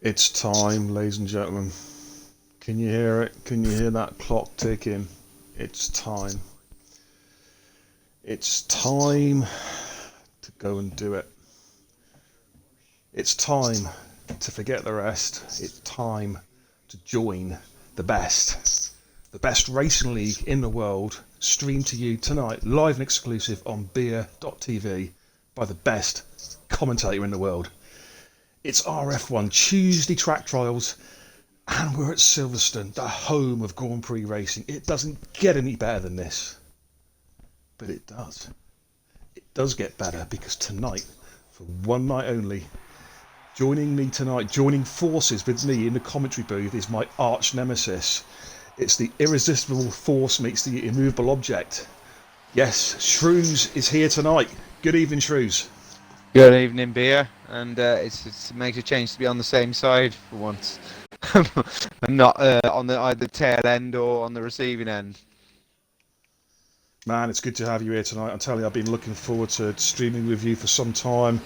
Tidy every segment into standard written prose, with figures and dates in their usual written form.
It's time, ladies and gentlemen. Can you hear it? Can you hear that clock ticking? It's time. It's time to go and do it. It's time to forget the rest. It's time to join the best. The best racing league in the world, streamed to you tonight, live and exclusive on beer.tv by the best commentator in the world. It's RRF1 Tuesday track trials, and we're at Silverstone, the home of Grand Prix racing. It doesn't get any better than this, but it does. It does get better because tonight, for one night only, joining me tonight, joining forces with me in the commentary booth is my arch nemesis. It's the irresistible force meets the immovable object. Yes, Shrews is here tonight. Good evening, Shrews. Good evening, Beer, and it makes a change to be on the same side for once, and not on the either tail end or on the receiving end. Man, it's good to have you here tonight. I'm telling you, I've been looking forward to streaming with you for some time.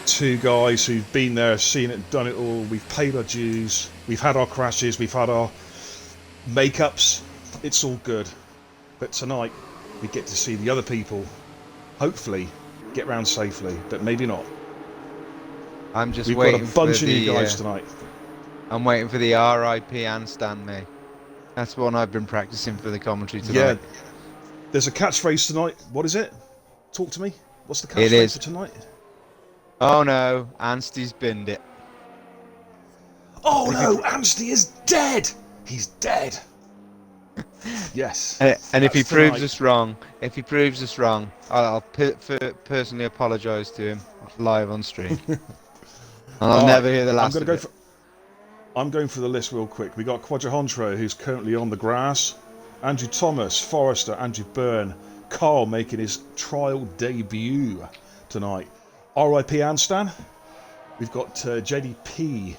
Two guys who've been there, seen it, done it all. We've paid our dues. We've had our crashes. We've had our makeups. It's all good. But tonight, we get to see the other people, hopefully, get round safely, but maybe not. I'm just We've waiting got a bunch for of new the, guys tonight. I'm waiting for the RIP handstand, mate. That's one I've been practicing for the commentary tonight. Yeah, there's a catchphrase tonight. What is it? Talk to me. What's the catchphrase for tonight? Oh no, Anstey's binned it. Oh no, Anstey is dead! He's dead! Yes. And if he proves us wrong, I'll personally apologise to him live on stream. And I'll never hear the last of it. I'm going for the list real quick. We got Quadrahontra, who's currently on the grass. Andrew Thomas, Forrester, Andrew Byrne, Carl making his trial debut tonight. RIP Anstan. We've got JDP,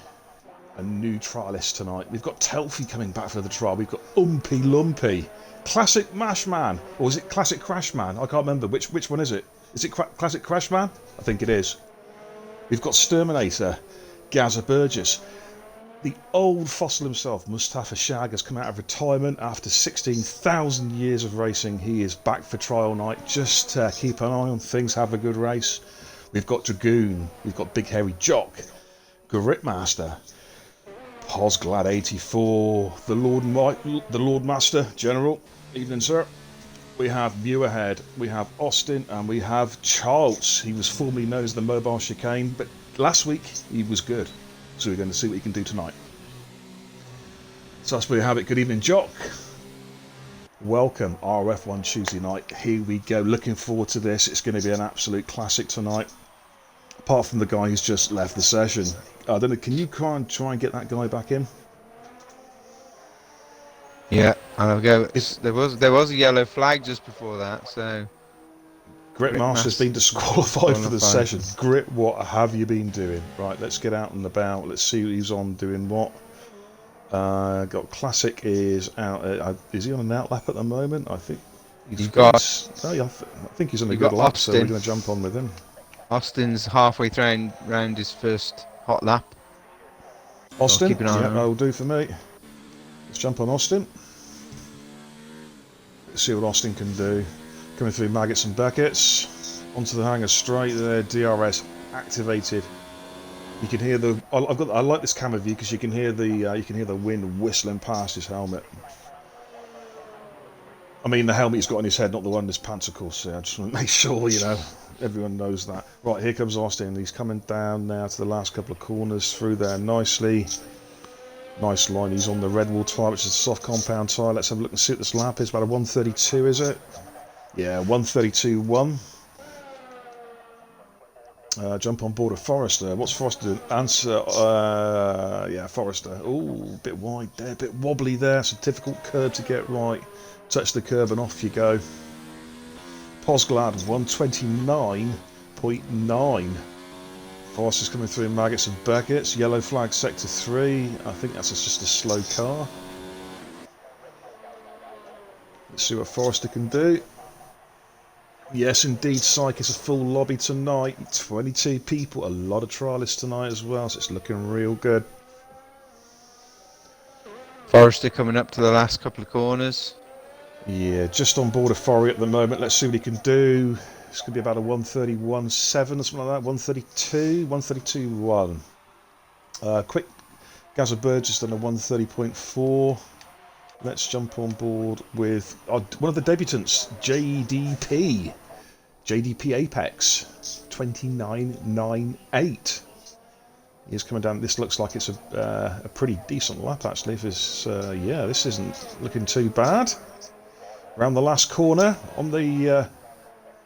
a new trialist tonight. We've got Telfie coming back for the trial. We've got Umpy Lumpy, Classic Mashman, or is it Classic Crashman? I can't remember. Which one is it? Is it Classic Crashman? I think it is. We've got Sturminator, Gaza Burgess. The old fossil himself, Mustafa Shag, has come out of retirement after 16,000 years of racing. He is back for trial night. Just keep an eye on things, have a good race. We've got Dragoon, we've got Big Hairy Jock, Gritmaster, Posglad 84, the Lord Master General. Evening, sir. We have Muirhead, we have Austin, and we have Charles. He was formerly known as the Mobile Chicane, but last week he was good. So we're going to see what he can do tonight. So that's where you have it. Good evening, Jock. Welcome, RF1 Tuesday night. Here we go. Looking forward to this. It's going to be an absolute classic tonight. Apart from the guy who's just left the session. I don't know. Can you try and get that guy back in? Yeah, I'll go. There was a yellow flag just before that, so. Gritmaster's been disqualified for the session. Grit, what have you been doing? Right, let's get out and about. Let's see who's on doing what. Got Classic is out. Is he on an outlap at the moment? I think he's got. I think he's on a good lap, so we're going to jump on with him. Austin's halfway round his first hot lap. Austin, yeah, that'll do for me. Let's jump on Austin. Let's see what Austin can do. Coming through Maggots and Buckets onto the hanger straight there. DRS activated. You can hear the. I like this camera view because you can hear the wind whistling past his helmet. I mean the helmet he's got on his head, not the one his pants, of course. I just want to make sure everyone knows that. Right, here comes Austin. He's coming down now to the last couple of corners through there nicely. Nice line. He's on the red wall tyre, which is a soft compound tyre. Let's have a look and see what this lap is. About a 132, is it? Yeah, 132.1. Jump on board of Forrester. What's Forrester doing? Answer. Yeah, Forrester. Oh, a bit wide there, a bit wobbly there. It's a difficult curve to get right. Touch the curb and off you go. Posglad 129.9. Forrester's coming through in Maggots and Buckets. Yellow flag sector 3. I think that's just a slow car. Let's see what Forrester can do. Yes, indeed, Psych is a full lobby tonight. 22 people, a lot of trialists tonight as well, so it's looking real good. Forrester coming up to the last couple of corners. Yeah, just on board of Forry at the moment. Let's see what he can do. It's going to be about a 131.7 or something like that. 132, 132.1. Quick, Gazza Burgess done a 130.4. Let's jump on board with one of the debutants, JDP. JDP Apex, 29.98. He's coming down. This looks like it's a pretty decent lap, actually. If it's, yeah, this isn't looking too bad. Around the last corner on the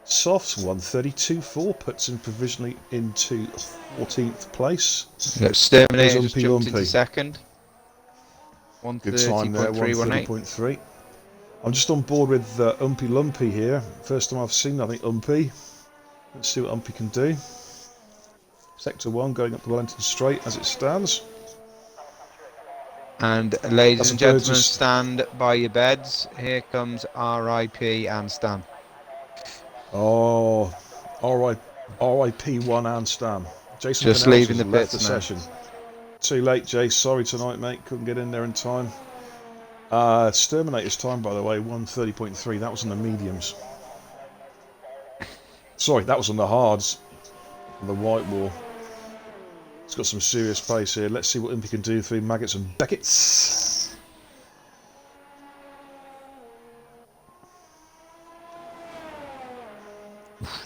softs, 132.4 puts him provisionally into 14th place. Exterminator just jumped into second. Good time there, 130.3. I'm just on board with Umpy Lumpy here. First time I've seen, I think, Umpy. Let's see what Umpy can do. Sector 1 going up the Wellington Straight as it stands. And ladies and gentlemen, stand by your beds. Here comes RIP and Stan. Oh, RIP1 and Stan. Jason just Canals leaving the left pits the now. session. Too late, Jace. Sorry tonight, mate. Couldn't get in there in time. Exterminator's time, by the way, 130.3. That was on the mediums. Sorry, that was on the hards. On the white wall. It's got some serious pace here. Let's see what Impy can do through Maggots and Beckets.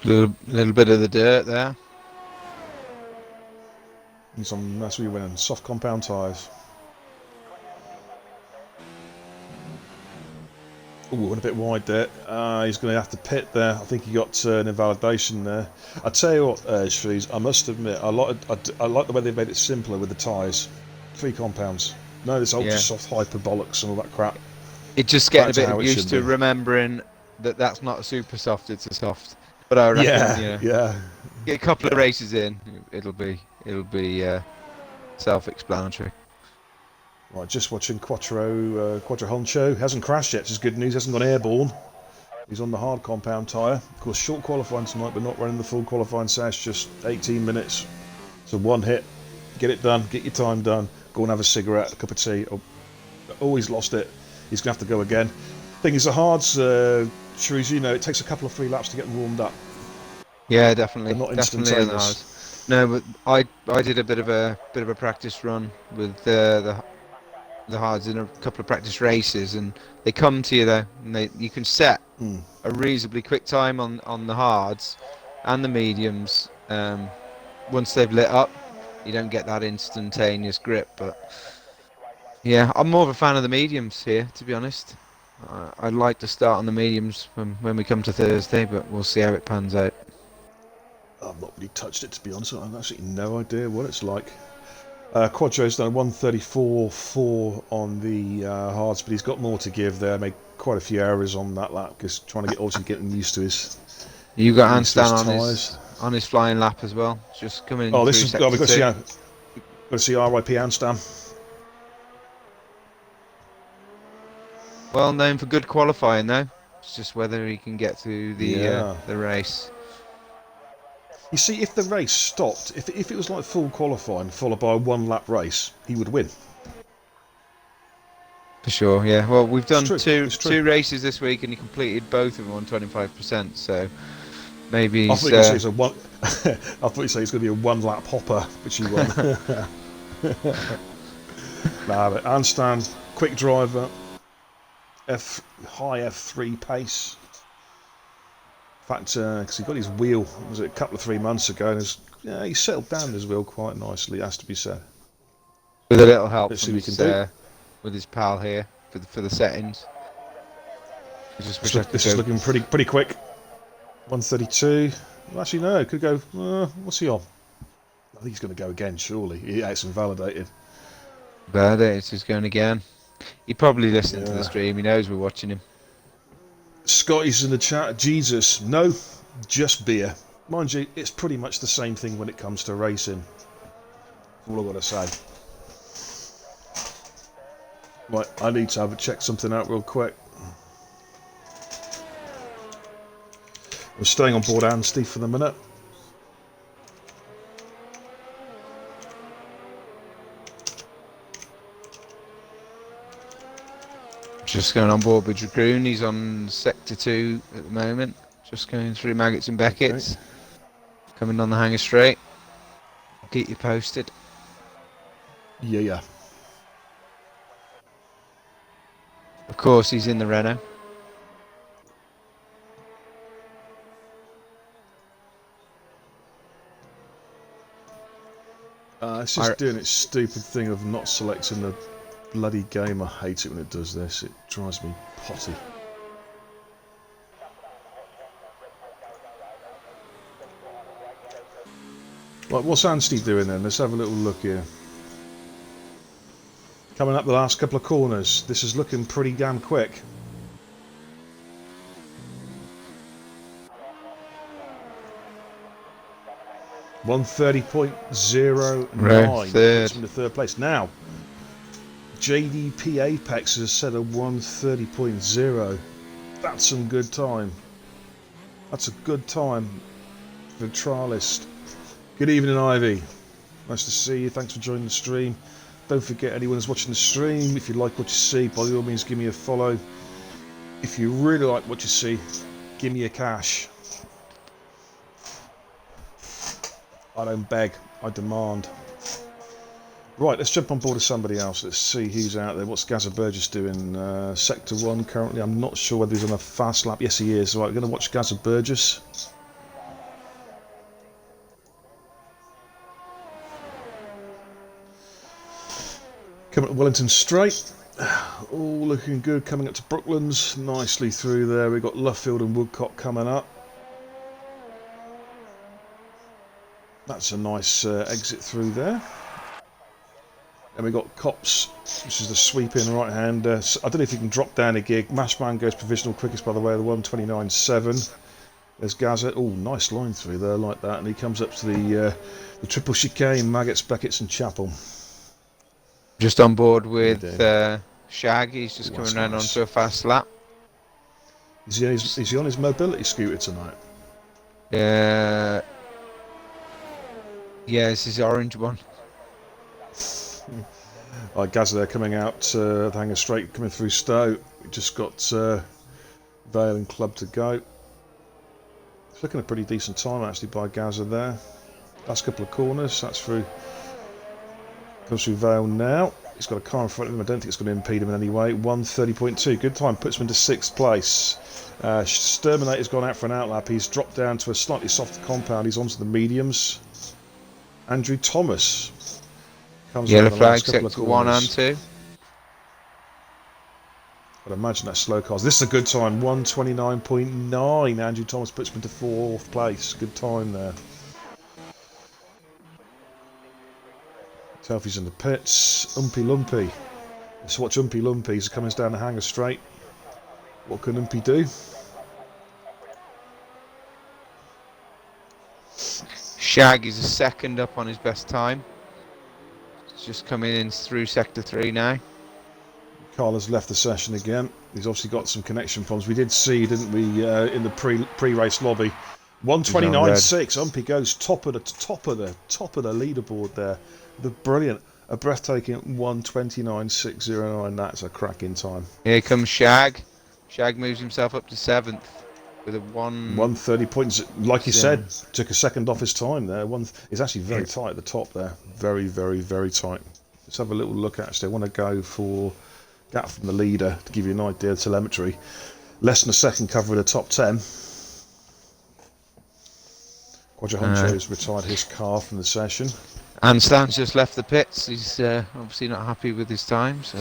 Little bit of the dirt there. That's what you're winning. Soft compound tyres. Ooh, went a bit wide there. He's going to have to pit there. I think he got an invalidation there. I tell you what, Shrees, I must admit, I like the way they made it simpler with the tyres. 3 compounds. No, this ultra soft hyperbolics and all that crap. It just getting a bit used to remembering that that's not a super soft, it's a soft. But I reckon, yeah. Get a couple of races in, it'll be self-explanatory. Right, just watching Quattro Honcho. Hasn't crashed yet, which is good news. Hasn't gone airborne. He's on the hard compound tyre. Of course, short qualifying tonight, but not running the full qualifying sesh. Just 18 minutes. So one hit. Get it done. Get your time done. Go and have a cigarette, a cup of tea. Oh, he's lost it. He's going to have to go again. Thing is, the hards, Shrews, you know, it takes a couple of 3 laps to get them warmed up. Yeah, definitely. They're not Definitely instantaneous. No, but I did a bit of a practice run with the hards in a couple of practice races, and they come to you though, and you can set a reasonably quick time on the hards and the mediums. Once they've lit up, you don't get that instantaneous grip, but yeah, I'm more of a fan of the mediums here, to be honest. I'd like to start on the mediums when we come to Thursday, but we'll see how it pans out. I've not really touched it, to be honest. I've actually no idea what it's like. Quadro's done 134.4 on the hards, but he's got more to give there. Made quite a few errors on that lap, because trying to getting used to his. You got Anstan on his flying lap as well. Just coming in. Oh, this is. We've got to see RIP Anstan. Well known for good qualifying though. It's just whether he can get through the race. You see, if the race stopped, if it was like full qualifying followed by a 1-lap race, he would win. For sure, yeah. Well, we've done two races this week, and he completed both of them on 25%. So maybe he's. I thought you said it's going to be a 1-lap hopper, which he won. Nah, but Anstan, quick driver, high F3 pace. In fact, because he got his wheel, was it a couple of 3 months ago, and he settled down his wheel quite nicely, has to be said. With a little help Let's from with his pal here for the settings. This is looking pretty quick. 132. Well, actually, no, it could go. What's he on? I think he's going to go again. Surely, it's invalidated. He's going again. He probably listened to the stream. He knows we're watching him. Scotty's in the chat. Jesus, no, just beer. Mind you, it's pretty much the same thing when it comes to racing. That's all I've got to say. Right, I need to check something out real quick. I'm staying on board Anstey for the minute. Just going on board with Dragoon. He's on sector 2 at the moment. Just going through Maggots and Beckett's. Okay. Coming on the hanger straight. I'll keep you posted. Yeah. Of course, he's in the Renault. It's just doing its stupid thing of not selecting the bloody game. I hate it when it does this. It drives me potty. Right, what's Anstey doing then? Let's have a little look here. Coming up the last couple of corners. This is looking pretty damn quick. .130.09 puts him in the third place. Now, JDP Apex has set a 130.0. That's some good time. That's a good time for the trialist. Good evening, Ivy. Nice to see you. Thanks for joining the stream. Don't forget, anyone who's watching the stream, if you like what you see, by all means give me a follow. If you really like what you see, give me a cash. I don't beg, I demand. Right, let's jump on board with somebody else. Let's see who's out there. What's Gaza Burgess doing? Sector 1 currently. I'm not sure whether he's on a fast lap. Yes, he is. Right, we're going to watch Gaza Burgess. Coming up Wellington Straight. All looking good. Coming up to Brooklands. Nicely through there. We've got Luffield and Woodcock coming up. That's a nice exit through there. And we've got Cops, which is the sweep in right hand. I don't know if you can drop down a gig. Mashman goes provisional quickest, by the way, the 129.7. There's Gaza. Oh, nice line through there like that. And he comes up to the triple chicane, Maggots, Beckett's and Chapel. Just on board with Shag. He's just coming around nice. onto a fast lap. Is he on his mobility scooter tonight? Yeah, this is the orange one. Gaza there coming out the hanger straight, coming through Stowe. We just got Vale and Club to go. It's looking a pretty decent time actually by Gaza there. Last couple of corners, that's through. Comes through Vale now. He's got a car in front of him. I don't think it's going to impede him in any way. 130.2, good time, puts him into 6th place. Sterminator's gone out for an outlap. He's dropped down to a slightly softer compound. He's onto the mediums. Andrew Thomas comes Yellow out flag, sector 1 and 2. I'd imagine that's slow cars. This is a good time, 129.9. Andrew Thomas puts him into 4th place. Good time there. Telfie's in the pits. Umpy Lumpy. Let's watch Umpy Lumpy. He's coming down the hanger straight. What can Umpy do? Shag is a second up on his best time. He's just coming in through sector 3 now. Carl has left the session again. He's obviously got some connection problems. We did see, didn't we, in the pre-race lobby. 129.6. Umpy goes top of the leaderboard there. The brilliant, a breathtaking 129.609. That's a cracking time. Here comes Shag. Shag moves himself up to 7th with a 130 points. Like you said, took a second off his time there. It's actually very tight at the top there. Very, very, very tight. Let's have a little look actually. I want to go for gap from the leader to give you an idea of telemetry. Less than a second cover of the top 10. Quadra has retired his car from the session. And Stan's just left the pits. He's obviously not happy with his time. So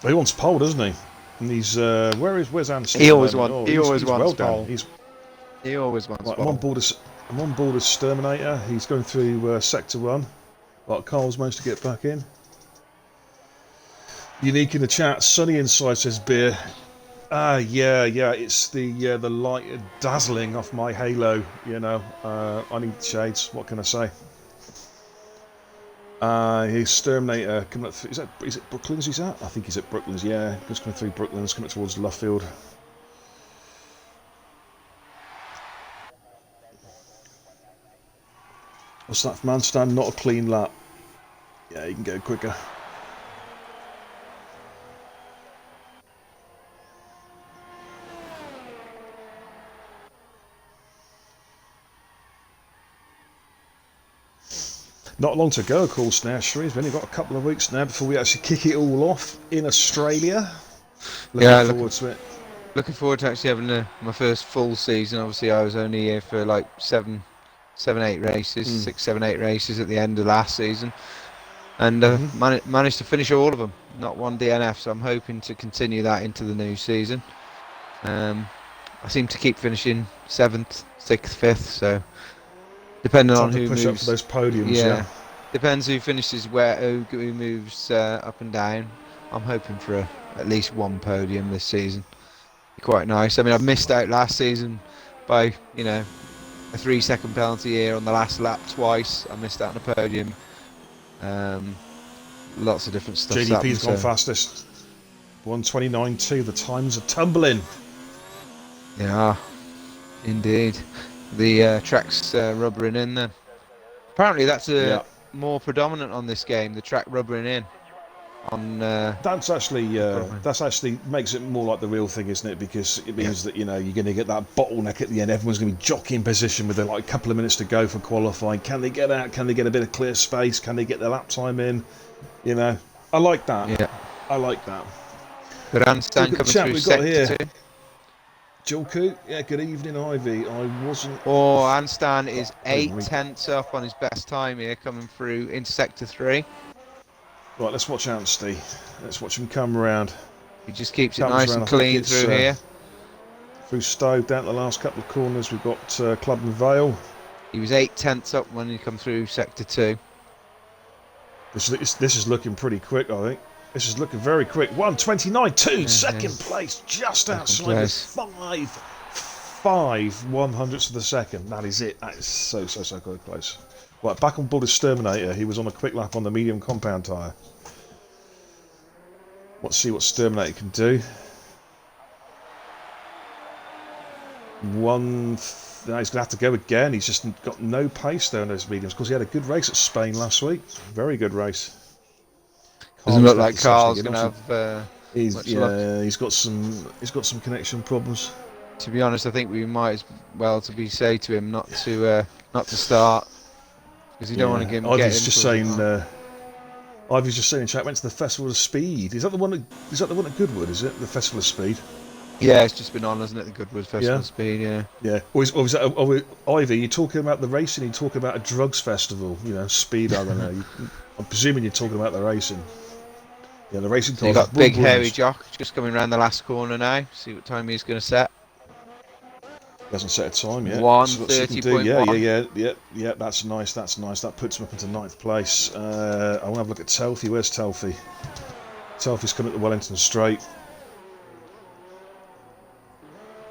he wants pole, doesn't he? And he's where's Anstey? He always wants. Oh, he always wants well pole. He always wants right, pole. I'm on board with Sterminator. He's going through sector 1. Like Carl's managed to get back in. Unique in the chat. Sunny inside says beer. Yeah. It's the light dazzling off my halo. You know, I need shades. What can I say? He's Sterminator coming up. Is it Brooklands he's at? I think he's at Brooklands. Yeah, just coming through Brooklands, coming towards Luffield. What's that from Manstand? Not a clean lap. Yeah, you can go quicker. Not long to go, of course, now, Shree. We've only got a couple of weeks now before we actually kick it all off in Australia. Looking forward to it. Looking forward to actually having my first full season. Obviously, I was only here for like 7, 8 races, 6, 7, 8 races at the end of last season. And managed to finish all of them, not one DNF, so I'm hoping to continue that into the new season. I seem to keep finishing 7th, 6th, 5th, so depending on who push moves. Up for those podiums, yeah. Depends who finishes who moves up and down. I'm hoping for at least one podium this season. Quite nice. I mean, I've missed out last season by, a 3-second penalty here on the last lap twice. I missed out on a podium. Lots of different stuff. JDP's gone fastest. 1:29.2. The times are tumbling. Yeah, indeed. The track's rubbering in then. Apparently that's more predominant on this game, the track rubbering in. That's actually makes it more like the real thing, isn't it? Because it means that you're going to get that bottleneck at the end. Everyone's going to be jockeying position with like a couple of minutes to go for qualifying. Can they get out? Can they get a bit of clear space? Can they get their lap time in? I like that. Yeah, I like that. Good handstand coming through sector 2. Jilku, yeah, good evening, Ivy. I wasn't. Oh, handstand is 8 tenths up on his best time here, coming through into sector 3. Right, let's watch Anstey. Let's watch him come around. He just keeps it nice and clean through here. Through Stowe, down the last couple of corners, we've got Club and Vale. He was 8 tenths up when he come through sector 2. This is looking pretty quick, I think. This is looking very quick. 1:29.2, second place, just outside of 5 100ths of the second. That is it. That is so close. Right, back on board is Sturminator. He was on a quick lap on the medium compound tyre. Let's see what Sturminator can do. Now he's going to have to go again. He's just got no pace there in those mediums because he had a good race at Spain last week. Very good race. Doesn't look like Carl's going to have much luck. He's got some connection problems. To be honest, I think we might as well say to him not to start because you don't want to get him. Ivy's just saying in chat went to the Festival of Speed. Is that the one at Goodwood? Is it the Festival of Speed? Yeah, it's just been on, hasn't it? The Goodwood Festival of Speed. Yeah. Or is that Ivy? You're talking about the racing. You're talking about a drugs festival. Speed. I don't know. I'm presuming you're talking about the racing. Yeah, the racing. So you got big hairy Jock just coming around the last corner now. See what time he's going to set. He hasn't set a time yet. 1:30.1. Yeah. That's nice. That puts him up into 9th place. I want to have a look at Telfie. Where's Telfie? Telfie's coming at the Wellington Straight.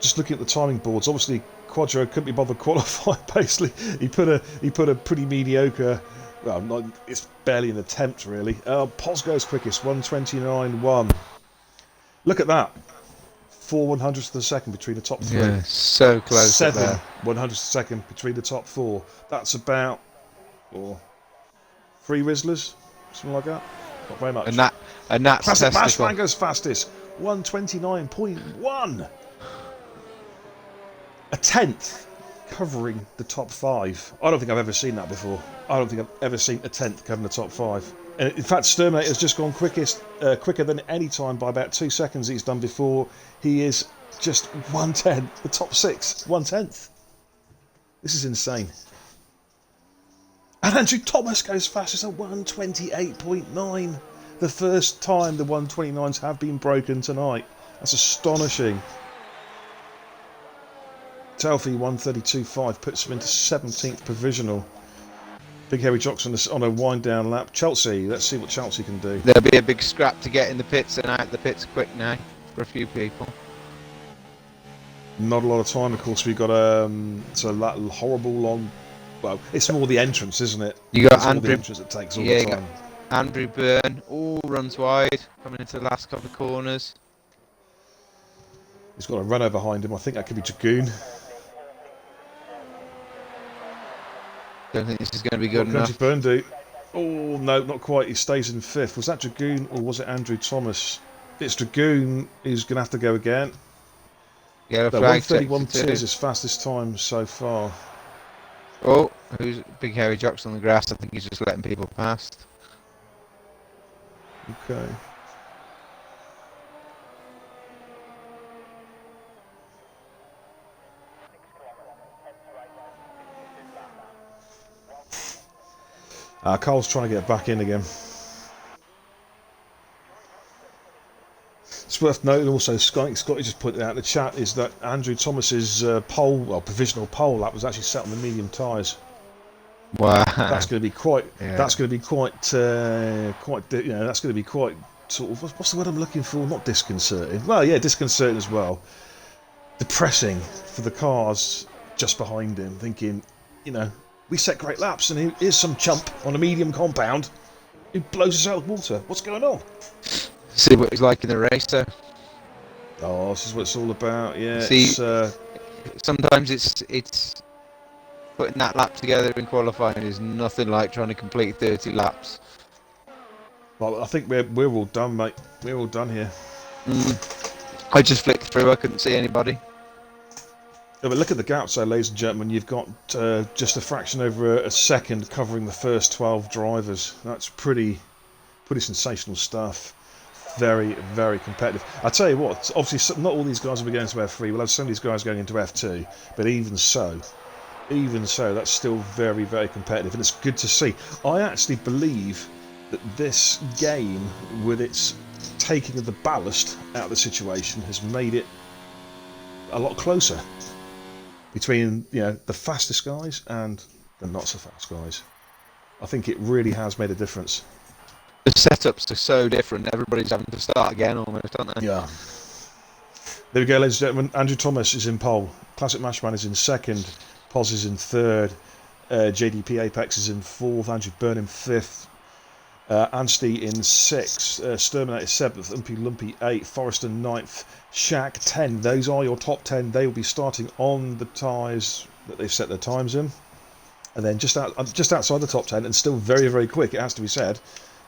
Just looking at the timing boards, obviously Quadro couldn't be bothered qualifying. Basically, he put a pretty mediocre. Well, it's barely an attempt really. Posgo's quickest, 1:29.1. Look at that. 4 100ths of the second between the top 3. Yeah, so close. 7 100ths of a second between the top 4. That's about 3 Rizzlers, something like that. Not very much. And that's Mashmango's fastest, 1:29.1. A tenth covering the top 5. I don't think I've ever seen that before. I don't think I've ever seen a tenth covering the top 5. And in fact, Sturminator's just gone quicker than any time by about 2 seconds he's done before. He is just 1/10, the top 6, 1/10. This is insane. And Andrew Thomas goes fastest at 1:28.9. The first time the 1:29s have been broken tonight. That's astonishing. Telfie 1:32.5 puts him into 17th provisional. Big Hairy Jockson on a wind down lap. Chelsea, let's see what Chelsea can do. There'll be a big scrap to get in the pits and out the pits quick now for a few people. Not a lot of time, of course. We've got that horrible long. Well, it's more the entrance, isn't it? You got it's Andrew. The entrance that takes all the time. Andrew Byrne, runs wide, coming into the last couple of corners. He's got a runner behind him. I think that could be Dragoon. Don't think this is going to be good enough. What Byrne do? Oh no, not quite. He stays in 5th. Was that Dragoon or was it Andrew Thomas? It's Dragoon who's going to have to go again. Yeah, 1:31.2 is his fastest time so far. Oh, who's big hairy jocks on the grass? I think he's just letting people past. Okay. Carl's trying to get back in again. It's worth noting also, Scotty just pointed out in the chat, is that Andrew Thomas's provisional pole lap was actually set on the medium tyres. Wow. That's going to be quite. Yeah. That's going to be quite. That's going to be quite sort of. What's the word I'm looking for? Not disconcerting. Well, yeah, disconcerting as well. Depressing for the cars just behind him, thinking, we set great laps, and here's some chump on a medium compound who blows us out of water. What's going on? See what he's like in the race, though. Oh, this is what it's all about. Yeah. See, sometimes it's putting that lap together in qualifying is nothing like trying to complete 30 laps. Well, I think we're all done, mate. We're all done here. I just flicked through. I couldn't see anybody. Yeah, but look at the gaps there, ladies and gentlemen. You've got just a fraction over a second covering the first 12 drivers. That's pretty sensational stuff. Very, very competitive. I tell you what, obviously not all these guys will be going to F3. We'll have some of these guys going into F2, but even so, that's still very, very competitive, and it's good to see. I actually believe that this game, with its taking of the ballast out of the situation, has made it a lot closer between the fastest guys and the not so fast guys. I think it really has made a difference. The setups are so different. Everybody's having to start again almost, aren't they? Yeah. There we go, ladies and gentlemen. Andrew Thomas is in pole. Classic Mashman is in second. Pos is in third. JDP Apex is in fourth. Andrew Byrne in fifth. Anstey in sixth. Sturminator seventh. Umpy Lumpy eighth. Forrester ninth. Shaq 10. Those are your top 10. They will be starting on the tyres that they've set their times in. And then just outside the top 10, and still very, very quick, it has to be said,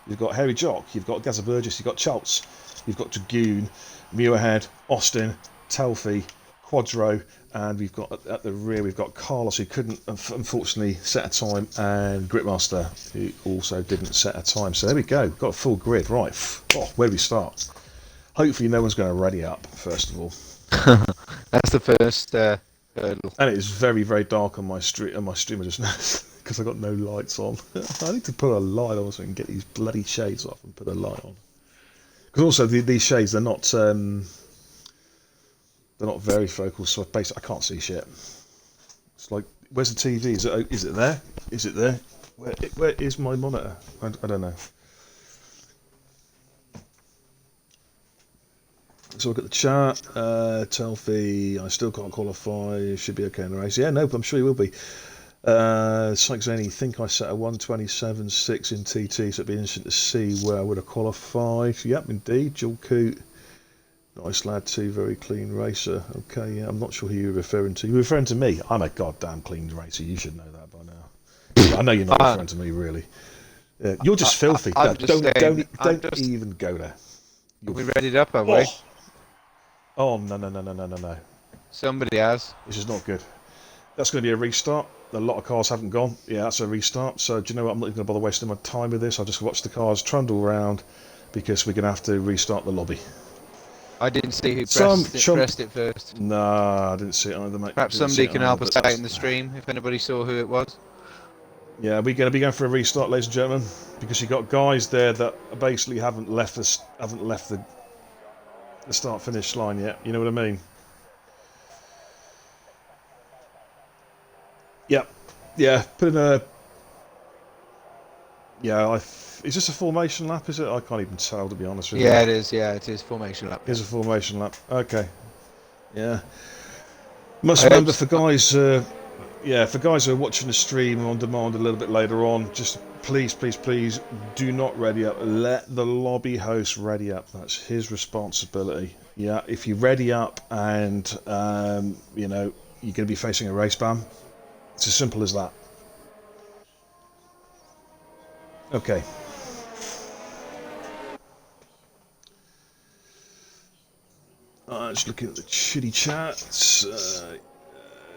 you've got Harry Jock, you've got Gaza Burgess, you've got Chaltz, you've got Dragoon, Muirhead, Austin, Telfie, Quadro, and we've got at the rear, we've got Carlos, who couldn't unfortunately set a time, and Gritmaster, who also didn't set a time. So there we go, got a full grid. Right, where do we start? Hopefully no one's going to ready up, first of all. That's the first hurdle. And it is very, very dark on my streamer just now, because I've got no lights on. I need to put a light on so I can get these bloody shades off and put a light on. Because also these shades, they're not very focal, so basically I can't see shit. It's like, where's the TV? Is it there? Is it there? Where is my monitor? I don't know. So look at the chat. Telfie, I still can't qualify. Should be okay in the race. Yeah, no, I'm sure you will be. Sykes-Zaney, think I set a 1:27.6 in TT, so it'd be interesting to see where I would have qualified. Yep, indeed. Joel Coote, nice lad too, very clean racer. Okay, yeah, I'm not sure who you're referring to. You're referring to me. I'm a goddamn clean racer. You should know that by now. I know you're not referring to me, really. You're just filthy. Don't even go there. Are we readied up, are we? Oh, no. Somebody has. This is not good. That's going to be a restart. A lot of cars haven't gone. Yeah, that's a restart. So, do you know what? I'm not even going to bother wasting my time with this. I'll just watch the cars trundle around because we're going to have to restart the lobby. I didn't see who pressed it first. Nah, I didn't see it either, mate. Perhaps somebody can help us out in the stream if anybody saw who it was. Yeah, we're going to be going for a restart, ladies and gentlemen, because you've got guys there that basically haven't left the start-finish line yet. You know what I mean? Yep. Yeah. Put in a. Yeah. Is this a formation lap? Is it? I can't even tell, to be honest with you. Yeah, it is. Yeah, it is formation lap. It's a formation lap. Okay. Yeah. Must remember for guys. For guys who are watching the stream on demand a little bit later on, just please do not ready up. Let the lobby host ready up. That's his responsibility. Yeah, if you ready up and you're going to be facing a race ban, it's as simple as that. Okay. Just looking at the shitty chats.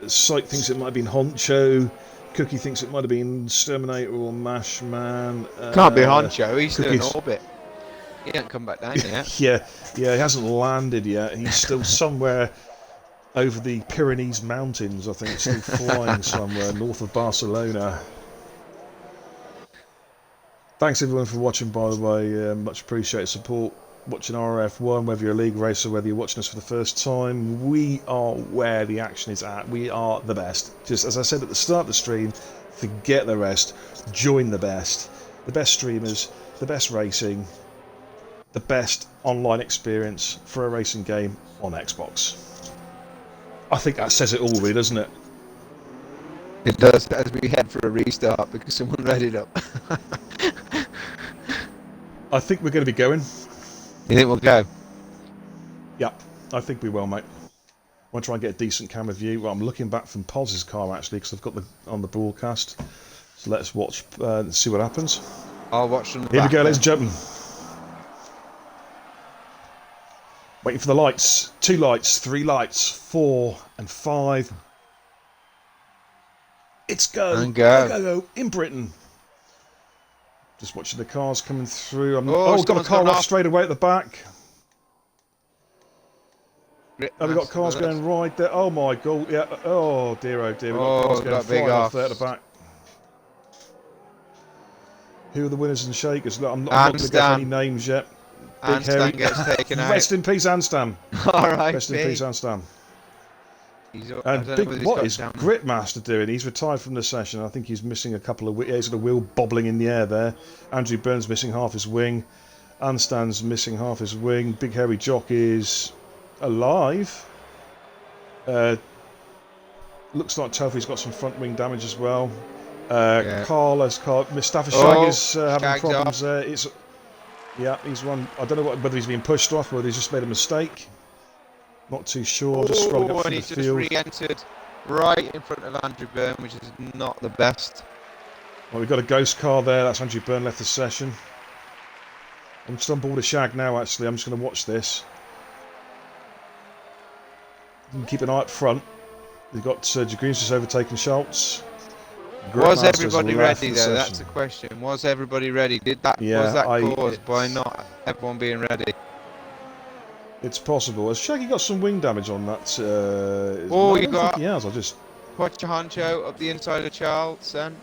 Syke thinks it might have been Honcho. Cookie thinks it might have been Terminator or Mash Man. Can't be Honcho. He's still in Cookie's... orbit. He hasn't come back down yet. yeah, he hasn't landed yet. He's still somewhere over the Pyrenees Mountains, I think, still flying somewhere north of Barcelona. Thanks everyone for watching, by the way. Much appreciated support. Watching RRF1, whether you're a league racer, whether you're watching us for the first time, we are where the action is at. We are the best. Just as I said at the start of the stream, forget the rest. Join the best. The best streamers, the best racing, the best online experience for a racing game on Xbox. I think that says it all, really, doesn't it? It does, as we head for a restart because someone read it up. I think we're going to be going. You think we'll go? Yeah, I think we will, mate. I want to try and get a decent camera view. Well, I'm looking back from Poz's car, actually, because I've got the on the broadcast. So let's watch and see what happens. I'll watch from the Here back we go, then. ladies and gentlemen. Waiting for the lights. 2 lights, 3 lights, 4 and 5. It's go. And go. Go in Britain. Just watching the cars coming through. Oh, got a car off straight away at the back. Grip And we've got mask, cars look at going right there. Oh my god. Yeah. Oh dear, oh dear. We've got Oh, cars going got big flying off offs. there at the back. Who are the winners and shakers? Look, I'm not going to go for any names yet. Big Anstan gets taken out. Rest in peace, Anstan. Alright, Rest in peace, Anstan. And What is Gritmaster doing? He's retired from the session. I think he's missing a couple of... he's got a wheel bobbling in the air there. Andrew Burns missing half his wing. Anstan's missing half his wing. Big Hairy Jock is alive. Looks like Tofi's got some front wing damage as well. Mustafa Shag is having problems there. He's one. I don't know whether he's been pushed off or whether he's just made a mistake. Not too sure. Just scrolling up and through he's the just field. re-entered right in front of Andrew Byrne, which is not the best. Well, we've got a ghost car there. That's Andrew Byrne left the session. I'm just on board a Shag now, actually. I'm just going to watch this. You can keep an eye up front. We've got Jagreens just overtaking Schultz. Was everybody ready, though? That's the question. Was everybody ready? Was that caused by not everyone being ready? It's possible. Has Shaggy got some wing damage on that? You got... he has. I'll just... Watch your honcho up the inside of Charles, then.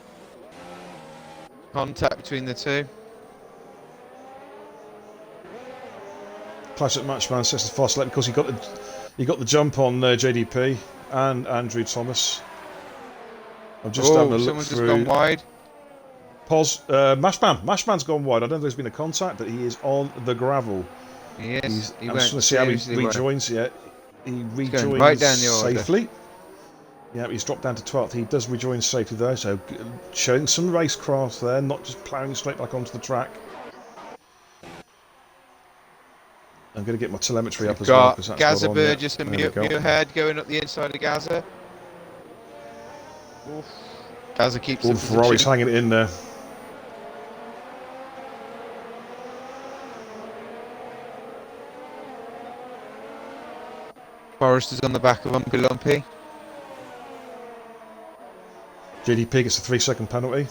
Contact between the two. Classic Matchman says the fast lap because he got the jump on JDP and Andrew Thomas. I'm just having a look someone's through. just gone wide. Mashman's gone wide. I don't know if there's been a contact, but he is on the gravel. Yes, I'm just going to see how he rejoins yet. He rejoins right down the order. safely. Yeah, he's dropped down to 12th. He does rejoin safely though, so showing some racecraft there, not just ploughing straight back onto the track. I'm going to get my telemetry up as well. Got Gaza Burgess and Muirhead going up the inside of Gaza. Oof. Gaza keeps all the Ferrari's hanging it in there. Forrester's on the back of Umpy Lumpy. JDP gets a 3-second penalty.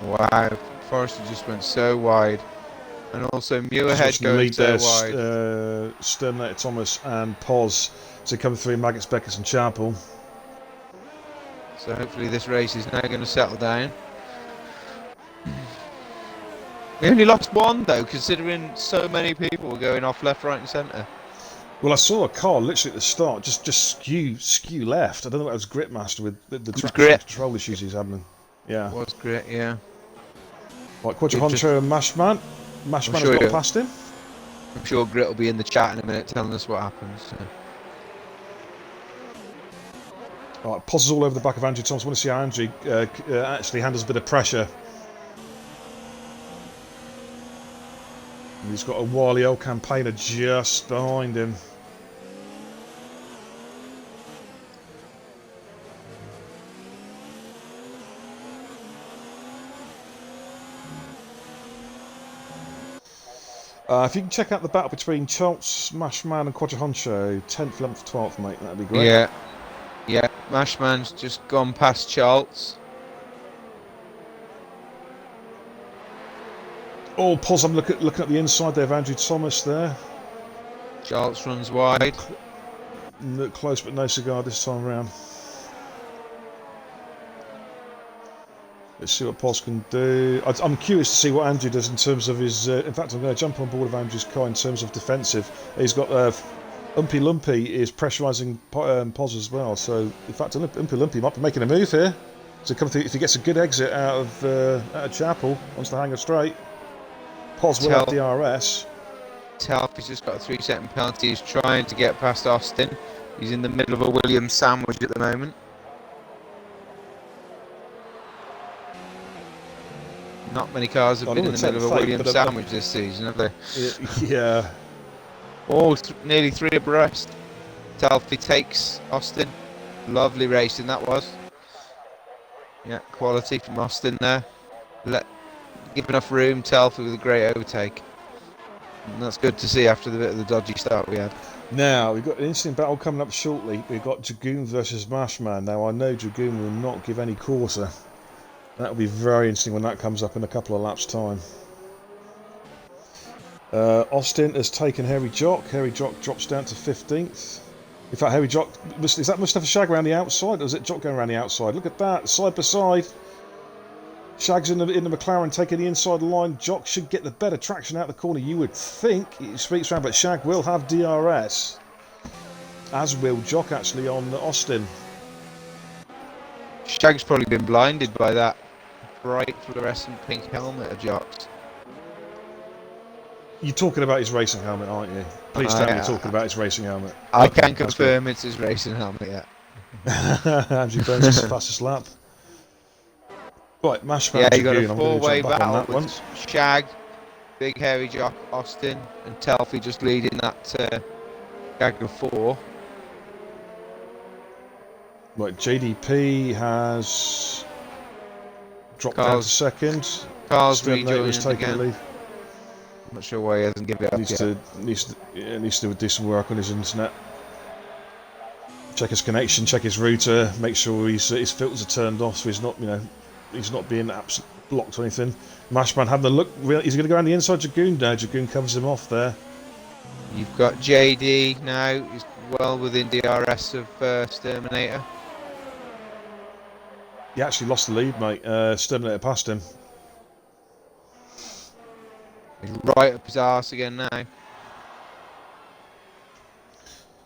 Wow, Forrester just went so wide. And also Muirhead going so wide. Sterminator Thomas and Poz to come through Maggots, Beckett and Chapel. So hopefully this race is now going to settle down. We only lost one though, considering so many people were going off left, right and centre. Well, I saw a car literally at the start just skew left. I don't know what it was Gritmaster with the track control issues he's having. Yeah. It was Grit, yeah. Right, Quadra Honcho and Mashman. Mashman has got past him. I'm sure Grit will be in the chat in a minute telling us what happens. So. Right, Poz is all over the back of Andrew Thomas. I want to see how Andrew actually handles a bit of pressure. And he's got a wily old campaigner just behind him. If you can check out the battle between Schultz, Mashman and Quadra Honcho, 10th, 11th, 12th, mate, that'd be great. Yeah. Mashman's just gone past Charles. Oh, pause. I'm looking at the inside there of Andrew Thomas there. Charles runs wide. Look close, but no cigar this time around. Let's see what Pos can do. I'm curious to see what Andrew does in terms of his... in fact, I'm going to jump on board of Andrew's car in terms of defensive. He's got... Umpy Lumpy is pressurising Pos as well. So, in fact, Umpy Lumpy might be making a move here. So come through, if he gets a good exit out of Chapel, onto the Hangar Straight. Pos will have DRS. Telfy's just got a 3-second penalty. He's trying to get past Austin. He's in the middle of a Williams sandwich at the moment. Not many cars have been in the middle of a Williams sandwich this season, have they? Yeah. Oh, nearly 3 abreast. Telfy takes Austin. Lovely racing that was. Yeah, quality from Austin there. Give enough room, Telfy with a great overtake. And that's good to see after the bit of the dodgy start we had. Now, we've got an interesting battle coming up shortly. We've got Dragoon versus Mashman. Now, I know Dragoon will not give any quarter. That'll be very interesting when that comes up in a couple of laps' time. Austin has taken Harry Jock. Harry Jock drops down to 15th. In fact, Harry Jock... Is that Mustafa Shag around the outside, or is it Jock going around the outside? Look at that, side by side. Shag's in the McLaren taking the inside line. Jock should get the better traction out the corner, you would think. It speaks round, but Shag will have DRS. As will Jock, actually, on Austin. Shag's probably been blinded by that bright fluorescent pink helmet of Jock's. You're talking about his racing helmet, aren't you? Please tell me you're talking about his racing helmet. I can confirm it's his racing helmet, yeah. Andrew Burns is the fastest lap. Right, Mashman. Yeah, you got a Dragoon. four-way battle that with one. Shag, Big Hairy Jock, Austin, and Telfy just leading that gag of 4. Right, JDP has dropped down to second. Carl's Rejoining taking the lead. I'm not sure why he hasn't given it up yet. Needs to do some work on his internet. Check his connection, check his router, make sure his filters are turned off so he's not, he's not being absolutely blocked or anything. Mashman having a look. He's going to go around the inside Dragoon now. Dragoon covers him off there. You've got JD now. He's well within DRS of Sturminator. He actually lost the lead, mate. Sturminator passed him. He's right up his arse again now.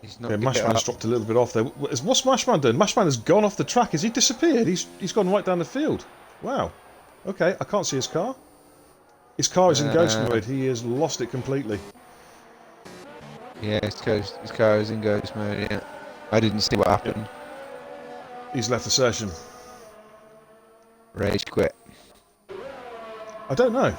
He's not. Mashman's dropped a little bit off there. What's Mashman done? Mashman has gone off the track. Has he disappeared? He's gone right down the field. Wow. Okay, I can't see his car. His car is in ghost mode. He has lost it completely. Yeah, his car is in ghost mode, yeah. I didn't see what happened. He's left the session. Rage quit. I don't know.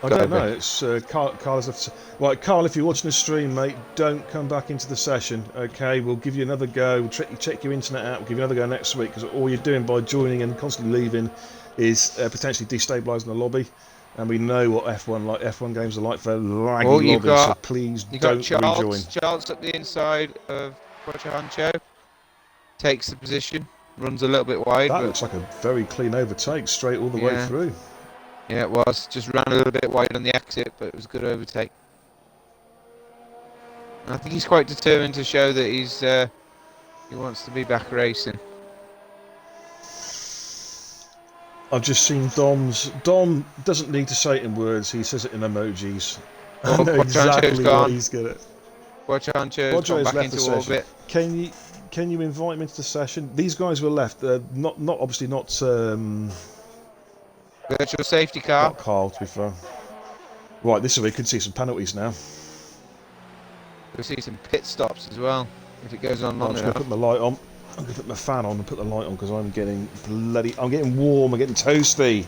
I don't know. It's Carl has left. Right, Carl, if you're watching the stream, mate, don't come back into the session. Okay, we'll give you another go. We'll check your internet out. We'll give you another go next week because all you're doing by joining and constantly leaving is potentially destabilising the lobby. And we know what F1 games are like for laggy lobbies. So please don't rejoin. Charles up the inside of Roger Hancho. Takes the position. Runs a little bit wide. That looks like a very clean overtake, straight all the way through. Yeah, it was. Just ran a little bit wide on the exit, but it was a good overtake. And I think he's quite determined to show that he wants to be back racing. I've just seen Dom doesn't need to say it in words, he says it in emojis. Oh, I know exactly what he's good at. Quattrancho's gone back into orbit. Can you invite him into the session? These guys were left. Obviously not. Virtual safety car. Not Carl, to be fair. Right, this is where we could see some penalties now. We'll see some pit stops as well if it goes on long enough. I'm going to put my light on. I'm going to put my fan on and put the light on because I'm getting warm. I'm getting toasty.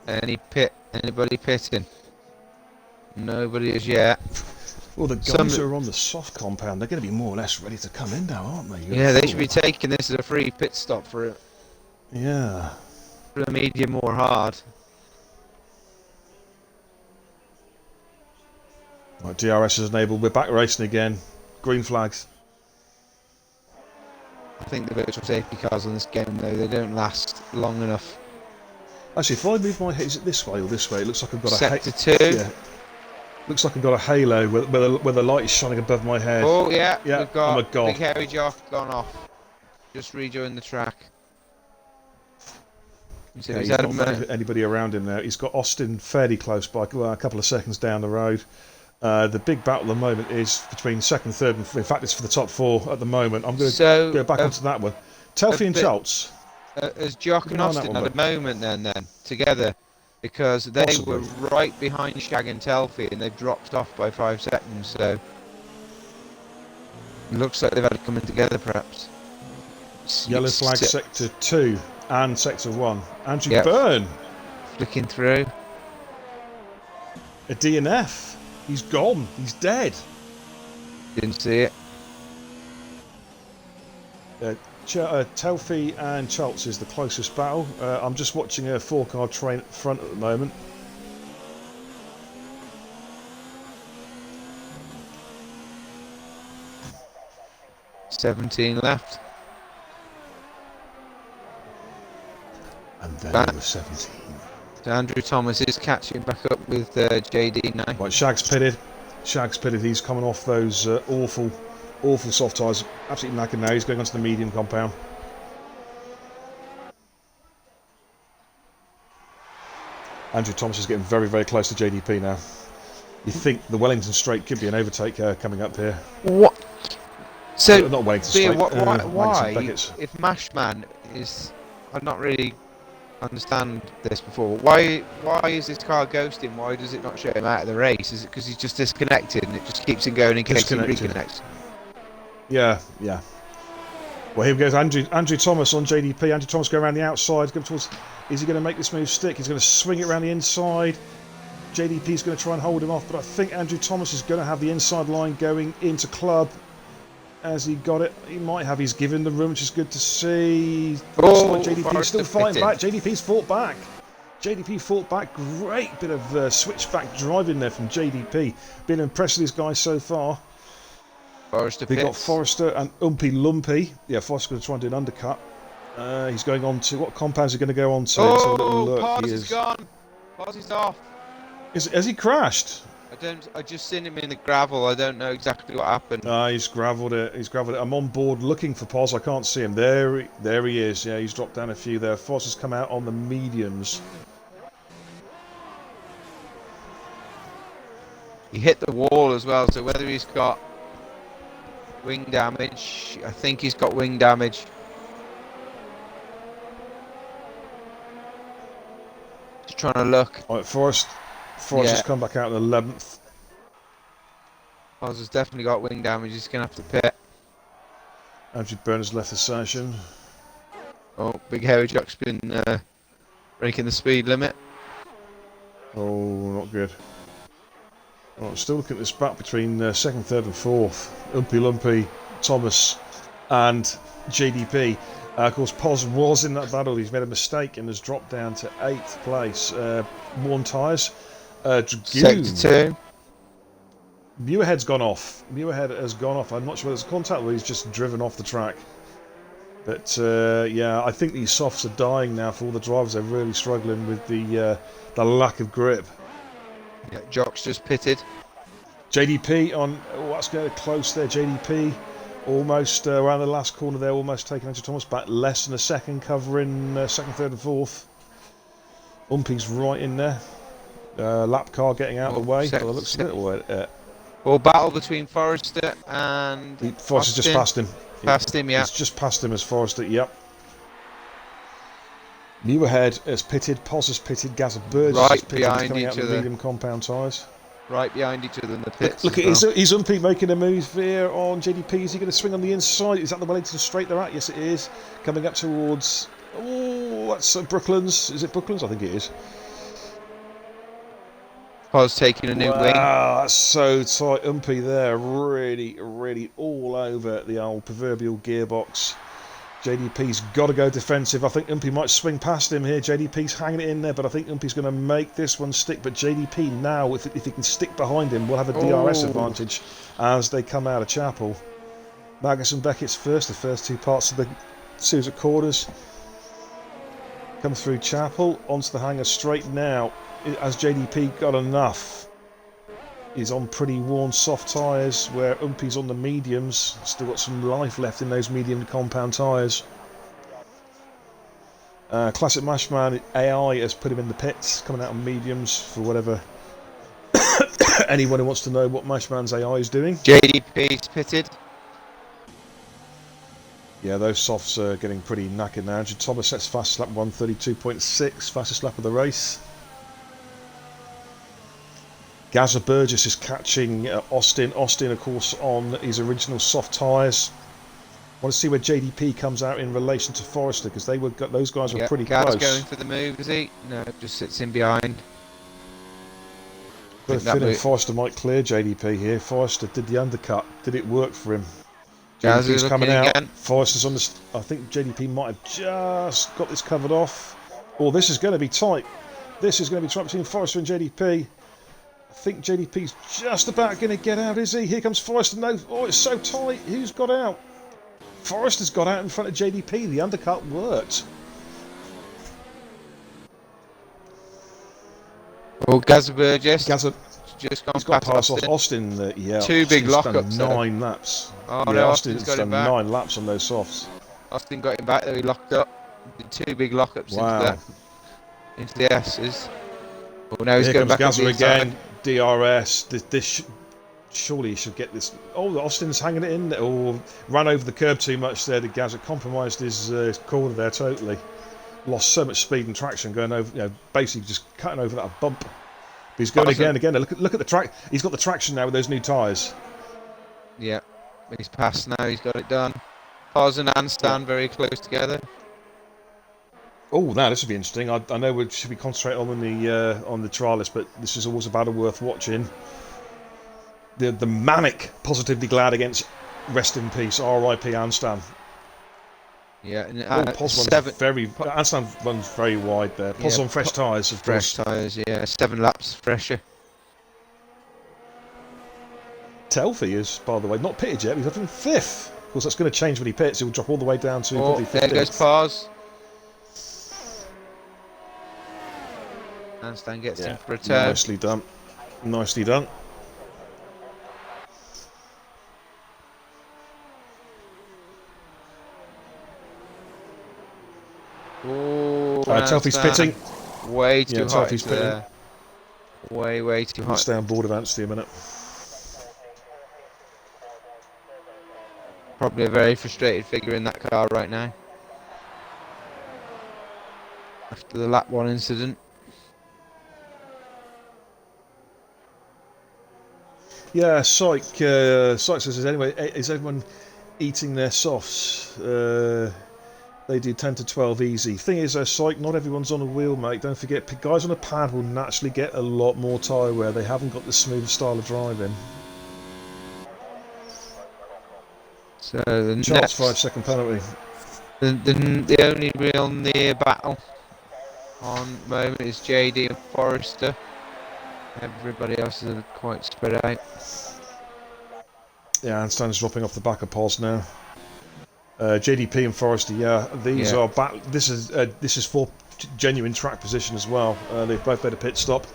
Anybody pitting? Nobody as yet. Well, the guys who are on the soft compound, they're going to be more or less ready to come in now, aren't they? Yeah, they should be taking this as a free pit stop for it. Yeah. For a medium or hard. Right, DRS is enabled. We're back racing again. Green flags. I think the virtual safety cars on this game, though, they don't last long enough. Actually, if I move my head, is it this way or this way? It looks like I've got Sector a 2. yeah. Looks like I've got a halo where the light is shining above my head. Oh yeah, Yeah, we've got I'm a god. Big Hairy Jock gone off. Just rejoined the track. So Yeah, he's he's had not anybody around him now. He's got Austin fairly close by, well, a couple of seconds down the road. The big battle at the moment is between second, third, and in fact, it's for the top 4 at the moment. I'm going to go back onto that one. Telfie and Schultz. As Jock and Austin had a moment then together, because they were right behind Shag and Telfie, and they've dropped off by 5 seconds. So it looks like they've had it coming together, perhaps. Yellow flag sector 2 and sector 1. Andrew Byrne flicking through. A DNF. He's gone. He's dead. Didn't see it. Telfie and Schultz is the closest battle. I'm just watching a 4-car train at the front at the moment. $17 left. And then there was 17. So Andrew Thomas is catching back up with JD now. Right, Shag's pitted. He's coming off those awful soft tyres. Absolutely knackered now. He's going onto the medium compound. Andrew Thomas is getting very, very close to JDP now. You think the Wellington Straight could be an overtake coming up here? What? So, not Wellington Straight. Why? If Mashman is, I've not really understand this before. Why is this car ghosting? Why does it not show him out of the race? Is it because he's just disconnected and it just keeps him going in case he reconnects? Yeah. Well, here goes Andrew Thomas on JDP. Andrew Thomas going around the outside. Going towards. Is he going to make this move stick? He's going to swing it around the inside. JDP's going to try and hold him off, but I think Andrew Thomas is going to have the inside line going into club. As he got it, he might have. He's given the room, which is good to see. Oh, JDP's still fighting back. JDP's fought back. JDP fought back. Great bit of switchback driving there from JDP. Been impressed with these guys so far. We got Forrester and Umpy Lumpy. Yeah, Forrester's going to try and do an undercut. He's going on to what compounds are going to go on to? Let's have a little look. Paz is gone. Paz is off. Has he crashed? I just seen him in the gravel. I don't know exactly what happened. He's gravelled it. I'm on board looking for Paz. I can't see him. There he is. Yeah, he's dropped down a few there. Foss has come out on the mediums. He hit the wall as well, so whether he's got wing damage, I think he's got wing damage. Just trying to look. All right, Forrest has come back out in 11th. Oz has definitely got wing damage. He's going to have to pit. Andrew Byrne's left the session. Oh, Big Hairy Jock's been breaking the speed limit. Oh, not good. Right, still looking at this back between second, third and fourth. Umpy Lumpy, Thomas and JDP. Of course, Poz was in that battle. He's made a mistake and has dropped down to 8th place. Worn tyres. Dragoon. Sector 2. Muirhead's gone off. Muirhead has gone off. I'm not sure whether there's a contact or he's just driven off the track. But yeah, I think these softs are dying now for all the drivers. They're really struggling with the lack of grip. Yeah, Jock's just pitted. JDP on. Oh, that's going close there. JDP almost around the last corner there, almost taking Andrew Thomas back. Less than a second, covering second, third, and fourth. Umpy's right in there. Lap car getting out of the way. Well, it looks a bit. Well, battle between Forrester and. Forrester's just passed him. Past him, yeah. He's just passed him as Forrester. Yep. Muirhead has pitted. Poz has pitted. Gazza Bird right has pitted. behind coming each out of other. Medium compound tyres. Right behind each other in the pits. Look at is Umpy making a move here on JDP. Is he going to swing on the inside? Is that the Wellington Straight they're at? Yes, it is. Coming up towards. Oh, that's Brooklands. Is it Brooklands? I think it is. Poz taking a new wing. Wow, that's so tight. Umpy there, really all over the old proverbial gearbox. JDP's got to go defensive. I think Umpy might swing past him here. JDP's hanging it in there, but I think Umpy's going to make this one stick. But JDP now, if he can stick behind him, will have a DRS advantage as they come out of Chapel. Magnus and Beckett's first, the first two parts of the series of quarters. Come through Chapel, onto the hangar straight now. Has JDP got enough? He's on pretty worn soft tyres, where Umpy's on the mediums. Still got some life left in those medium compound tyres. Classic Mashman AI has put him in the pits, coming out on mediums for whatever. Anyone who wants to know what Mashman's AI is doing. JDP's pitted. Yeah, those softs are getting pretty knackered now. Andrew Thomas sets fastest lap 132.6, fastest lap of the race. Gazza Burgess is catching Austin. Austin, of course, on his original soft tyres. I want to see where JDP comes out in relation to Forrester, because those guys were pretty close. Going for the move, is he? No, just sits in behind. Got a feeling Forrester might clear JDP here. Forrester did the undercut. Did it work for him? JDP's coming out. Again. Forrester's on the... I think JDP might have just got this covered off. Oh, this is going to be tight. This is going to be tight between Forrester and JDP. I think JDP's just about going to get out, is he? Here comes Forrester. No, oh, it's so tight. Who's got out? Forrester's got out in front of JDP. The undercut worked. Oh, Gazza Burgess. Just got past Austin. Yeah, two big lockups. 9 laps. Oh, yeah, no, Austin's done 9 laps on those softs. Austin got him back there. He locked up. Did 2 big lockups into the S's. Oh, now he's going back on the again. DRS. Surely he should get this. Oh, Austin's hanging it in. Oh, ran over the curb too much there. The Gazza compromised his corner there totally. Lost so much speed and traction going over. Basically just cutting over that bump. But he's going again. Look at the track. He's got the traction now with those new tyres. Yeah, he's passed now. He's got it done. Pause and handstand very close together. Oh, now this will be interesting. I know we should be concentrating on the trial list, but this is always a battle worth watching. The manic Positively Glad against Rest in Peace, R.I.P. Anstan. Yeah, and Anstan runs very wide there. Pos on fresh tyres, of course. Fresh tyres, yeah. 7 laps fresher. Telfy is, by the way, not pitted yet. He's up in 5th. Of course, that's going to change when he pits. He'll drop all the way down to probably 15th. There goes Pars. Anstan gets him for a turn. Nicely done. Nicely done. Oh, Telfy's pitting. Way too hot. Telfy's pitting. Way too hot. I'll stay on board of Anstey a minute. Probably a very frustrated figure in that car right now. After the lap 1 incident. Yeah, Syke says, anyway, is everyone eating their softs? They do 10 to 12 easy. Thing is, Syke, not everyone's on a wheel, mate. Don't forget, guys on a pad will naturally get a lot more tyre wear. They haven't got the smooth style of driving. So the Charles 5-second penalty. The only real near battle on the moment is JD and Forrester. Everybody else is quite spread out. Yeah, Anstan's dropping off the back of Pos now. JDP and Forrester, yeah, these are this is for genuine track position as well. They've both made a pit stop.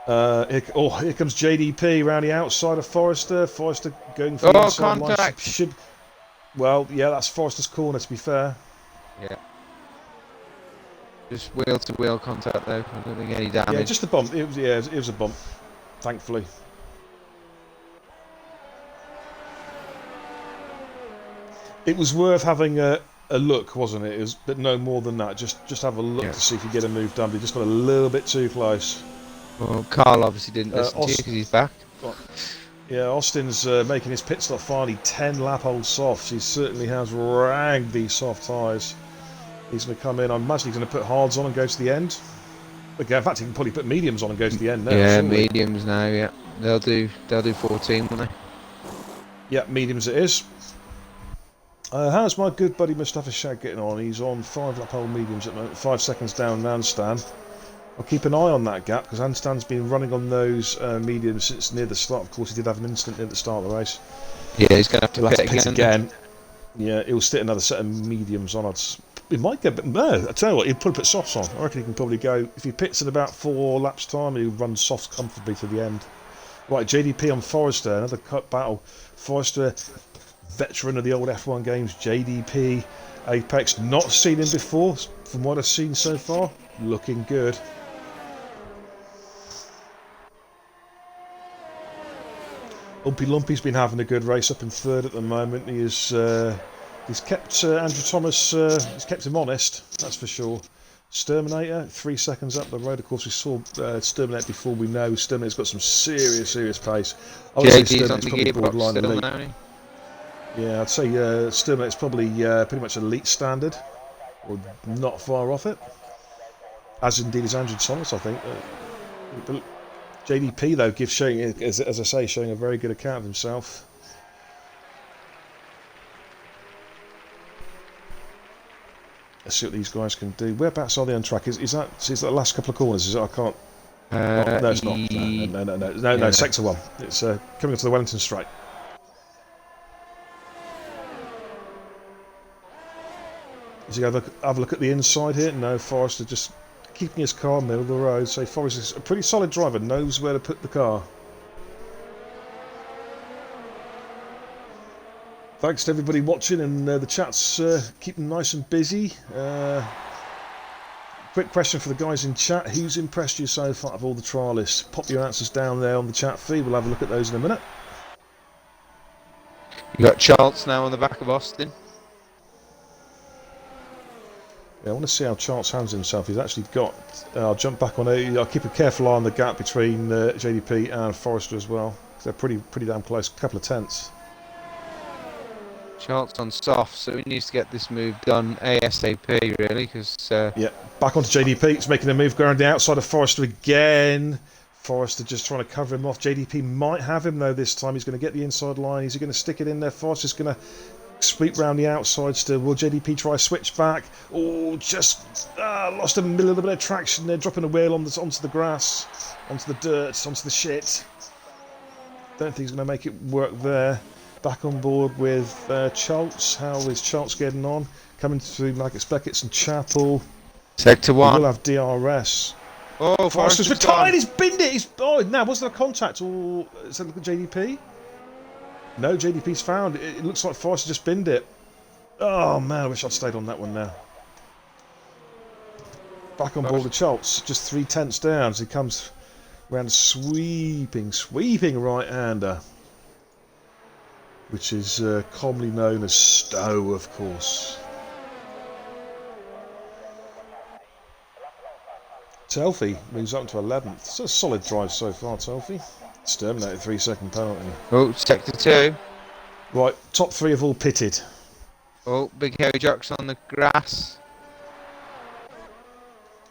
Here comes JDP round the outside of Forrester. Forrester going for the inside contact. line. Well, yeah, that's Forrester's corner, to be fair. Yeah. Just wheel to wheel contact though. I don't think any damage. Yeah, just a bump. It was a bump, thankfully. It was worth having a look, wasn't it? It was, but no more than that. Just have a look to see if you get a move done. But you just got a little bit too close. Well, Carl obviously didn't listen to you because he's back. Yeah, Austin's making his pit stop finally. 10-lap-old softs. He certainly has ragged these soft tyres. He's going to come in. I imagine he's going to put hards on and go to the end. Okay, in fact, he can probably put mediums on and go to the end now. Yeah, surely. Mediums now. Yeah, they'll do 14, won't they? Yeah, mediums it is. How's my good buddy Mustafa Shag getting on? He's on 5 lap hole mediums at the moment, 5 seconds down Handstand. I'll keep an eye on that gap because Handstand's been running on those mediums since near the start. Of course, he did have an incident at the start of the race. Yeah, he's going to have to pit again. Yeah, he'll stick another set of mediums on. He might get a bit. No, I tell you what, he'll put softs on. I reckon he can probably go. If he pits in about 4 laps' time, he'll run softs comfortably to the end. Right, JDP on Forrester, another cut battle. Forrester, veteran of the old F1 games. JDP, Apex, not seen him before. From what I've seen so far, looking good. Umpy Lumpy's been having a good race, up in 3rd at the moment. He's kept Andrew Thomas. He's kept him honest, that's for sure. Sturminator, 3 seconds up the road. Of course, we saw Sturminator before. We know Sturminator's got some serious pace. I would say Sturminator's probably borderline elite. Yeah, I'd say Sturminator's probably pretty much elite standard, or not far off it. As indeed is Andrew Thomas, I think. JDP though showing, as I say, showing a very good account of himself. Let's see what these guys can do. Whereabouts are they on track? Is that the last couple of corners? Is it? I can't. No, it's not. No. Sector 1. It's coming up to the Wellington Straight. Does he have a look at the inside here? No, Forrester just keeping his car middle of the road. So Forrester's a pretty solid driver, knows where to put the car. Thanks to everybody watching, and the chat's keeping nice and busy. Quick question for the guys in chat: who's impressed you so far of all the trialists? Pop your answers down there on the chat feed. We'll have a look at those in a minute. You got Charles now on the back of Bustin. Yeah, I want to see how Charles handles himself. He's actually got. I'll jump back on it. I'll keep a careful eye on the gap between JDP and Forrester as well. They're pretty damn close. A couple of tenths. Charles on soft, so he needs to get this move done ASAP, really, because... yeah, back onto JDP. He's making a move going the outside of Forrester again. Forrester just trying to cover him off. JDP might have him, though, this time. He's going to get the inside line. Is he going to stick it in there? Forrester's going to sweep round the outside still. Will JDP try a switch back? Oh, just lost a little bit of traction there, dropping a wheel onto the grass, onto the dirt, onto the shit. Don't think he's going to make it work there. Back on board with Chaltz. How is Chaltz getting on? Coming through like it's Beckett's and Chapel. Sector 1. We'll have DRS. Oh, Forrester's retired. He's binned it. Now was there a contact or is that JDP? No, JDP's found. It looks like Forrester just binned it. Oh man, I wish I'd stayed on that one now. Back on board with Chaltz. Just 3 tenths down as he comes round, sweeping right-hander, which is commonly known as Stowe, of course. Telfie moves up to 11th. It's a solid drive so far, Telfie. It's terminated 3-second penalty. Oh, sector 2. Right, top 3 have all pitted. Oh, Big Hairy Jocks on the grass.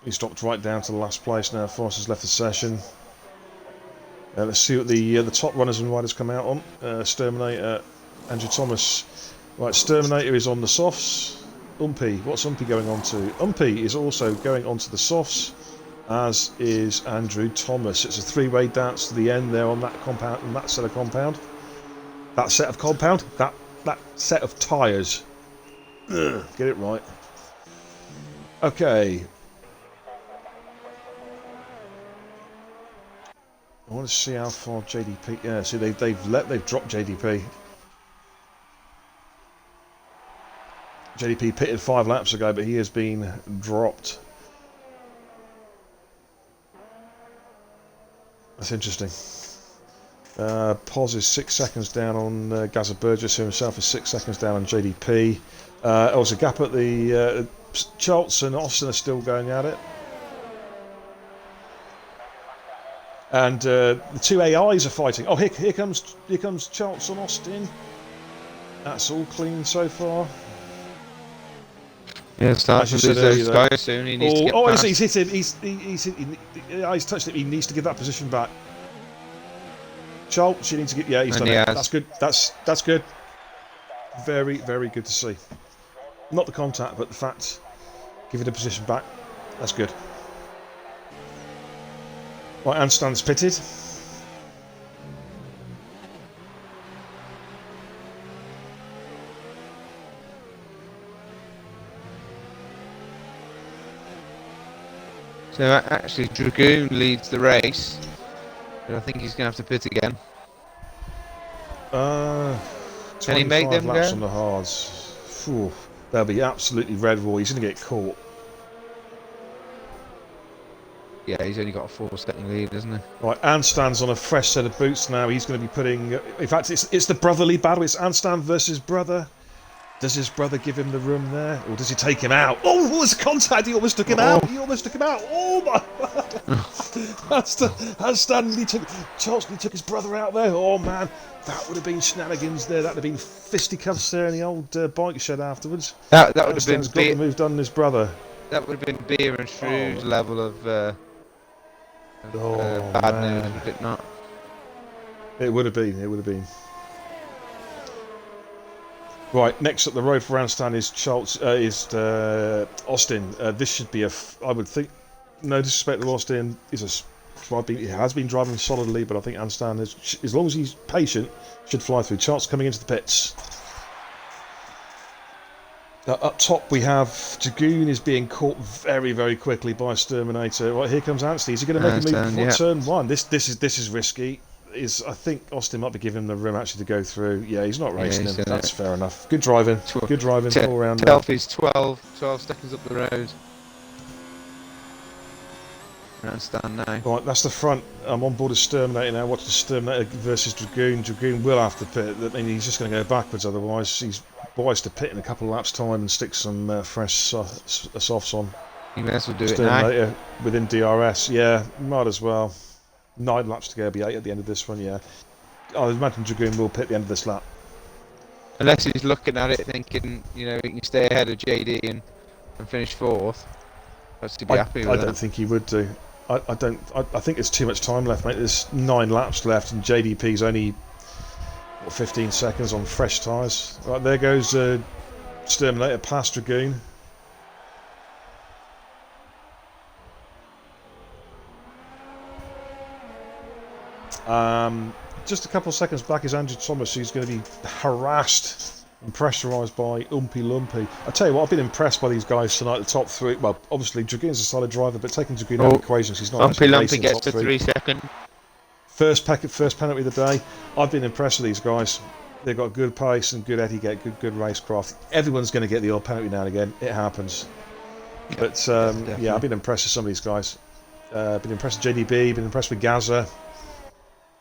He's dropped right down to the last place now. Forrester's left the session. Let's see what the top runners and riders come out on. Sturminator, Andrew Thomas. Right, Sturminator is on the softs. Umpy, what's Umpy going on to? Umpy is also going on to the softs, as is Andrew Thomas. It's a 3-way dance to the end there on that compound, on that set of compound. That set of compound? That set of tyres. Get it right. Okay. I want to see how far JDP. Yeah, see they've dropped JDP. JDP pitted 5 laps ago, but he has been dropped. That's interesting. Pos is 6 seconds down on Gaza Burgess, who himself is 6 seconds down on JDP. Also, gap at the Chaltz and Austin are still going at it. And the 2 AIs are fighting. Oh, here comes Chaltz and Austin. That's all clean so far. Yeah, starting to lose those guys soon. He needs to get past. He's hit it. He's touched it. He needs to give that position back. Chaltz, you need to get. Yeah, he's done it. That's good. That's good. Very, very good to see. Not the contact, but the fact, giving the position back. That's good. Right, Anstan's pitted. So actually, Dragoon leads the race, but I think he's going to have to pit again. Can he make 25 them laps go? on the hards. Phew, they'll be absolutely red raw. He's going to get caught. Yeah, he's only got a 4-second lead, isn't he? Right, Anstan's on a fresh set of boots now. He's going to be putting... in fact, it's the brotherly battle. It's Anstan versus brother. Does his brother give him the room there? Or does he take him out? Oh, what was the contact? He almost took him out. He almost took him out. Oh, my God. Anstan nearly took his brother out there. Oh, man. That would have been shenanigans there. That would have been fisticuffs there in the old bike shed afterwards. That would have been Anstan's got the move done on his brother. That would have been Beer and Shrew's level of bad man. news, would it not? It would have been. It would have been. Right, next up the road for Anstan is Austin. This should be I would think, no disrespect to Austin, he has been driving solidly, but I think Anstan is, as long as he's patient, should fly through. Charles coming into the pits. Up top we have Dragoon is being caught very, very quickly by Sturminator. Right, here comes Anstey. Is he going to make a move before turn one? This is risky. I think Austin might be giving him the room actually to go through. Yeah, he's not racing him. That's fair enough. Good driving. Good driving all round. Telfie's 12 seconds up the road. Stand now. Right, that's the front. I'm on board with Sturminator now. Watch the Sturminator versus Dragoon. Dragoon will have to pit. I mean, he's just going to go backwards otherwise. He's wise to pit in a couple of laps' time and stick some fresh softs on. You may as well do it now. Sturminator within DRS. Yeah, might as well. 9 laps to go, be 8 at the end of this one, yeah. I imagine Dragoon will pit the end of this lap. Unless he's looking at it thinking, you know, he can stay ahead of JD and finish 4th. That's to be happy with I don't think he would do. I think there's too much time left, mate. There's 9 laps left and JDP's only 15 seconds on fresh tyres. Right, there goes Sturminator past Dragoon. Just a couple of seconds back is Andrew Thomas, who's going to be harassed and pressurised by Umpy Lumpy. I tell you what, I've been impressed by these guys tonight. The top 3. Well, obviously Dragoon's a solid driver, but taking Dragoon out of the equation, he's not. Umpy Lumpy gets to 3 seconds. First penalty of the day. I've been impressed with these guys. They've got good pace and good etiquette, good racecraft. Everyone's going to get the odd penalty now and again. It happens. But yeah, I've been impressed with some of these guys. Been impressed with JDB. Been impressed with Gaza.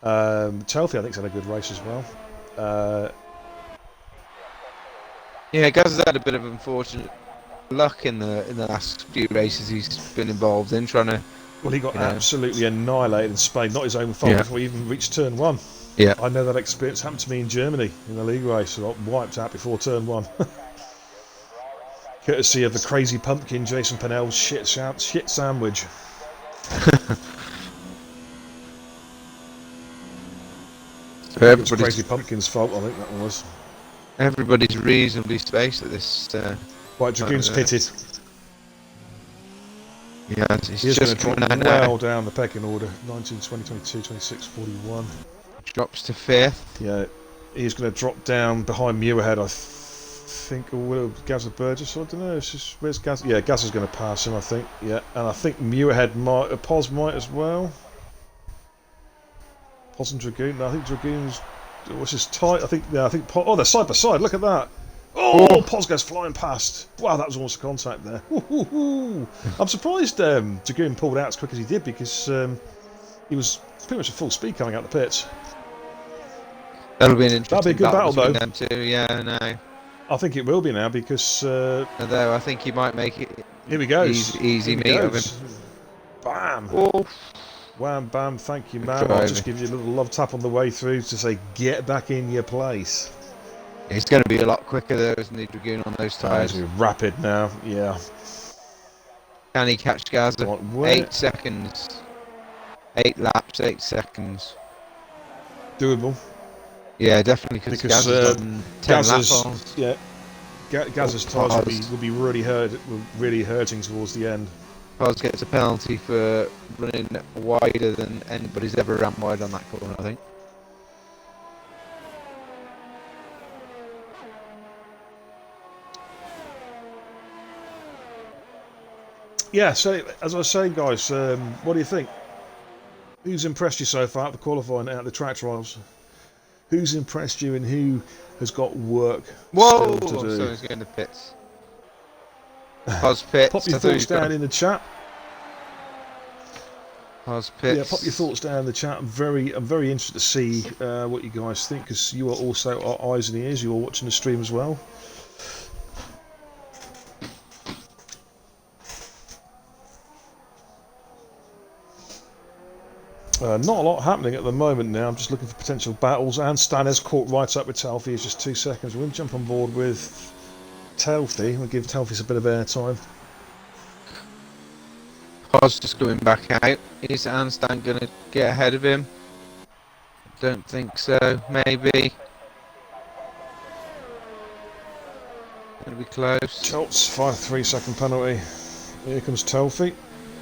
Telfie, I think, had a good race as well. Yeah, Gaz has had a bit of unfortunate luck in the last few races he's been involved in, trying to. Well, he got absolutely annihilated in Spain, not his own fault, before he even reached turn 1. Yeah, I know that experience happened to me in Germany in the league race. I got wiped out before turn 1. Courtesy of the crazy pumpkin, Jason Pennell's shit sandwich. So it was Crazy Pumpkin's fault, I think that was. Everybody's reasonably spaced at this. Right, Dragoon's pitted. Yeah, he's just just going coming out well now. down the pecking order. 19, 20, 22, 26, 41. Drops to 5th. Yeah, he's going to drop down behind Muirhead, I think, or Gazza Burgess. I don't know. It's just, where's Gaz? Yeah, Gazza's going to pass him, I think. Yeah, and I think Muirhead might, Pos might as well. Pos and Dragoon. No, I think Dragoon's. What's his tight? I think. Yeah, I think. Oh, they're side by side. Look at that. Oh, Pos goes flying past. Wow, that was almost a contact there. I'm surprised Dragoon pulled out as quick as he did, because he was pretty much at full speed coming out the pits. That'll be an interesting a good battle though. Them two. Yeah, no. I think it will be now, because. Although I think he might make it. Here we go. Easy meet of him. Bam. Oh. Wham bam, thank you, man. I'll just give you a little love tap on the way through to say, get back in your place. He's going to be a lot quicker though, isn't he, Dragoon, on those tyres? He's rapid now, yeah. Can he catch Gaza? 8 seconds. 8 laps, 8 seconds. Doable. Yeah, definitely, because Gaz has done 10 lap holes. Yeah, Gaz's tyres will be really hurting towards the end. Paz gets a penalty for running wider than anybody's ever ran wide on that corner, I think. Yeah, so as I was saying, guys, what do you think? Who's impressed you so far at the qualifying, out of the track trials? Who's impressed you and who has got work still to do? Someone's going to pits. Paz pits. Pop your thoughts down in the chat. Paz pits. Yeah, pop your thoughts down in the chat. I'm very interested to see what you guys think, because you are also our eyes and ears. You are watching the stream as well. Not a lot happening at the moment now. I'm just looking for potential battles. And Stan has caught right up with Telfy. It's just 2 seconds. We'll jump on board with Telfy. We'll give Telfy a bit of airtime. Paz just going back out. Is Anstan going to get ahead of him? Don't think so. Maybe. Going to be close. Schultz, 5-3 second penalty. Here comes Telfy.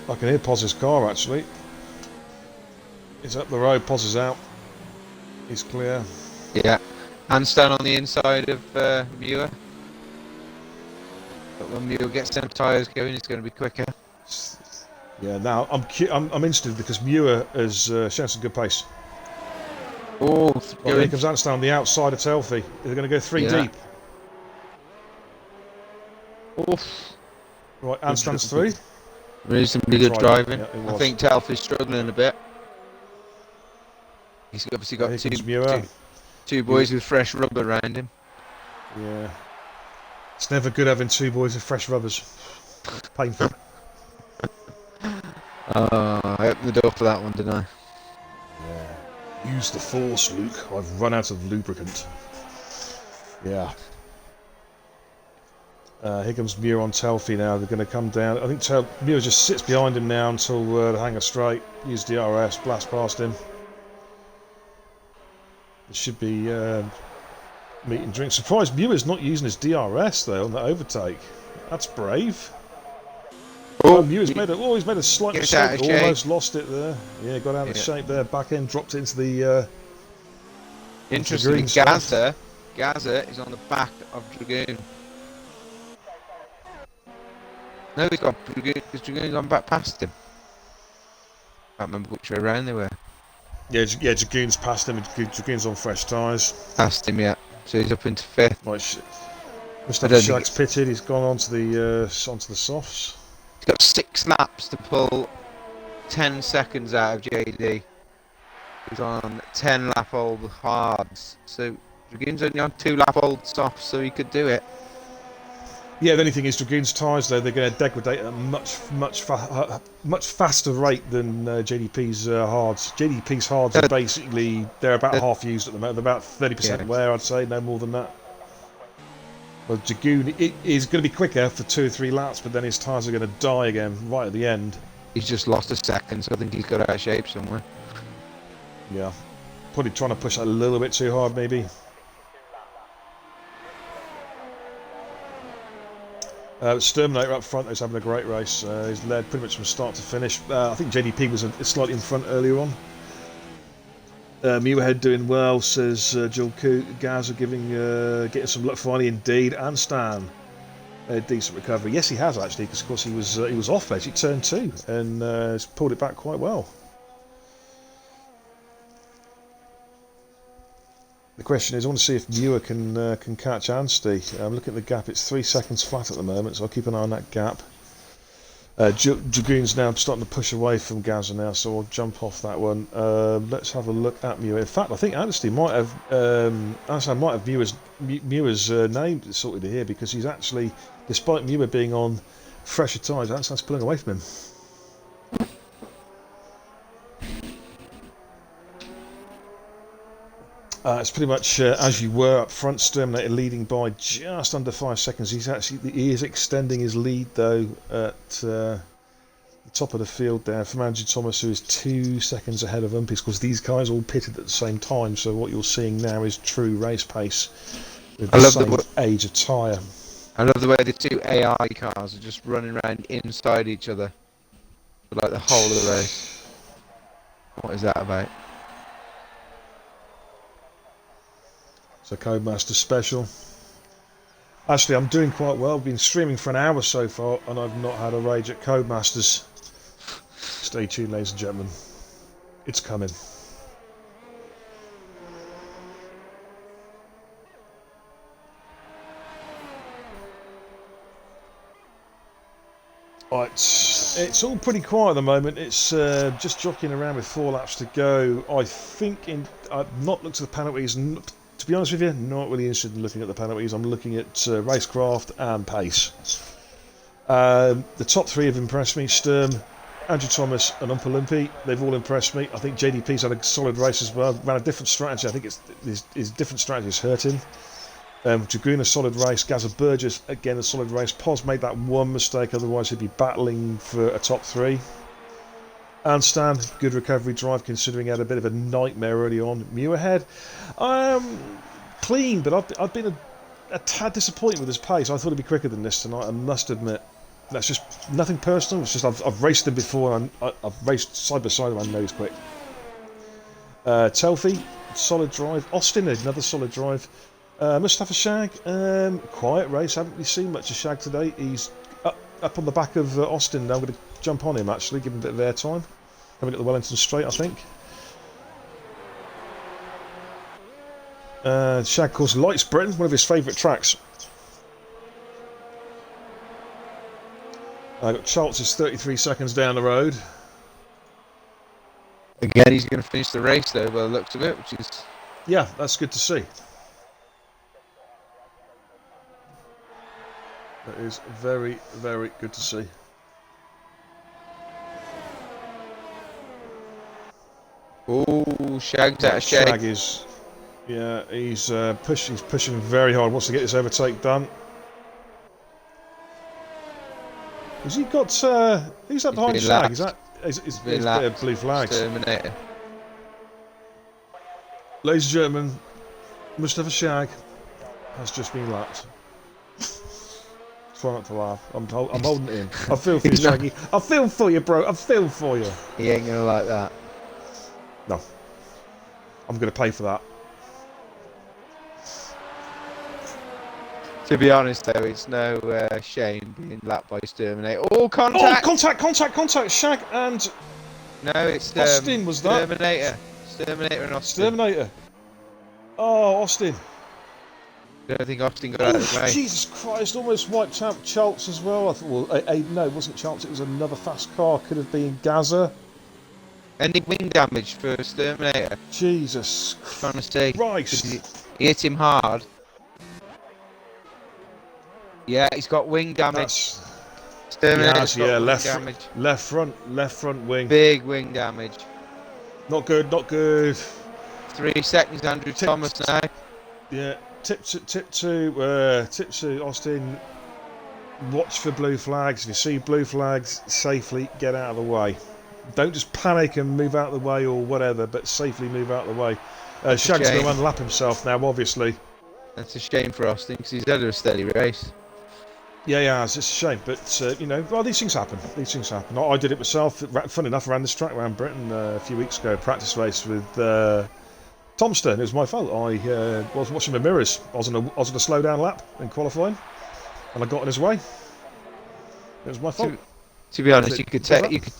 I can hear Poz's car actually. He's up the road, Poz is out. He's clear. Yeah. Anstan on the inside of Muir. But when Muir gets them tyres going, it's going to be quicker. Yeah, now I'm interested because Muir has shown some good pace. Oh, here comes Anstan on the outside of Telfy. They're going to go 3 deep. Oof. Right, Anstan's 3. Reasonably good driving. Yeah, I think Telfy's struggling a bit. He's obviously got two boys with fresh rubber around him. Yeah. It's never good having 2 boys with fresh rubbers. Painful. I opened the door for that one, didn't I? Yeah. Use the force, Luke. I've run out of lubricant. Yeah. Here comes Muir on Telfy now. They're going to come down. I think Muir just sits behind him now until the hanger straight. Use DRS, blast past him. It should be meat and drink. Surprised Muir's not using his DRS though on the overtake. That's brave. Oh, Muir's made a slight mistake. Almost lost it there. Yeah, got out of shape there. Back end dropped into the. Interesting. Gaza is on the back of Dragoon. No, he's got Dragoon. Has Dragoon gone back past him? I can't remember which way around they were. Yeah, Dragoon's past him. Dragoon's on fresh tyres. Past him, yeah. So he's up into 5th. Right, Mr. Shag's pitted. He's gone onto the softs. He's got 6 laps to pull 10 seconds out of JD. He's on 10 lap old hards. So Dragoon's only on 2 lap old softs, so he could do it. Yeah, the only thing is Dragoon's tyres though, they're going to degrade at a much faster rate than JDP's hards. JDP's hards are basically, they're about half used at the moment. They're about 30% wear, I'd say, no more than that. Well, Dragoon is going to be quicker for 2 or 3 laps, but then his tyres are going to die again right at the end. He's just lost a second, so I think he's got out of shape somewhere. Yeah, probably trying to push that a little bit too hard, maybe. Sturminator up front is having a great race. He's led pretty much from start to finish. I think JDP was slightly in front earlier on. Muirhead doing well, says Jill Gaza getting some luck finally indeed. And Stan, a decent recovery. Yes, he has actually, because of course he was off basically turn 2 and has pulled it back quite well. The question is, I want to see if Muir can catch Anstey. I'm looking at the gap, it's 3 seconds flat at the moment, so I'll keep an eye on that gap. Dragoon's now starting to push away from Gaza now, so I'll jump off that one. Let's have a look at Muir. In fact, I think Anstey might have Muir's name sorted here, because he's actually, despite Muir being on fresher tyres, Anstey's pulling away from him. It's pretty much as you were up front. Sturminator leading by just under 5 seconds. He is extending his lead though at the the top of the field there from Andrew Thomas, who is 2 seconds ahead of Umpies, because these guys all pitted at the same time. So what you're seeing now is true race pace with the same age of tyre. I love the way the two AI cars are just running around inside each other for like the whole of the race. What is that about? So Codemaster special. Actually, I'm doing quite well. I've been streaming for an hour so far, and I've not had a rage at Codemasters. Stay tuned, ladies and gentlemen. It's coming. Right, it's all pretty quiet at the moment. It's just jockeying around with 4 laps to go. I think I've not looked at the penalties. To be honest with you, not really interested in looking at the penalties. I'm looking at racecraft and pace. The top 3 have impressed me. Sturm, Andrew Thomas and Umpalumpi. They've all impressed me. I think JDP's had a solid race as well. Ran a different strategy. I think his different strategy has hurt him. Dragoon, a solid race. Gaza Burgess, again, a solid race. Pos made that one mistake, otherwise he'd be battling for a top 3. And Stan, good recovery drive considering he had a bit of a nightmare early on. Mew ahead. Clean, but I've been a tad disappointed with his pace. I thought he'd be quicker than this tonight, I must admit. That's just nothing personal, it's just I've raced him before, and I've raced side by side and I know he's quick. Telfi, solid drive. Austin, another solid drive. Mustafa Shag, quiet race, haven't really seen much of Shag today. He's up on the back of Austin now. I'm going to jump on him actually, give him a bit of airtime. Having at the Wellington Straight, I think. Shag, of course, likes Britain, one of his favourite tracks. I got Charles is 33 seconds down the road. Again, he's going to finish the race though, by the looks of it, which is... Yeah, that's good to see. That is very, very good to see. Oh, Shag's out of shape. Shag is, yeah, he's pushing very hard. Wants to get this overtake done. Has he got? Who's that behind Shag? Is that? Is blue flags? Terminator. Ladies and gentlemen, Mustafa Shag has just been lapped. Try not to laugh. I'm holding it in. I feel for you, Shaggy. I feel for you, bro. I feel for you. He ain't gonna like that. No. I'm gonna pay for that. To be honest, though, it's no shame being lapped by Terminator. Oh, contact! Oh, contact! Shag and... No, it's Austin, was that? Terminator and Austin. Terminator. Oh, Austin. I don't think Austin got out of the way. Jesus Christ, almost wiped out Chaltz as well. I thought, well, no, it wasn't Chaltz, it was another fast car. Could have been Gaza. Any wing damage for Terminator? Jesus Trying to say, Christ. He hit him hard. Yeah, he's got wing damage. Yes, yeah, left front wing. Big wing damage. Not good, not good. 3 seconds, Andrew Thomas now. Yeah, tip to Austin. Watch for blue flags. If you see blue flags, safely get out of the way. Don't just panic and move out of the way or whatever, but safely move out of the way. Shag's going to unlap himself now, obviously. That's a shame for Austin because he's had a steady race. Yeah, it's a shame, but you know, well, these things happen. These things happen. I did it myself. Fun enough, I ran this track around Britain a few weeks ago, practice race with Tomster. It was my fault. I was watching the mirrors. I was on a slow down lap in qualifying, and I got in his way. It was my fault. To be honest, you could take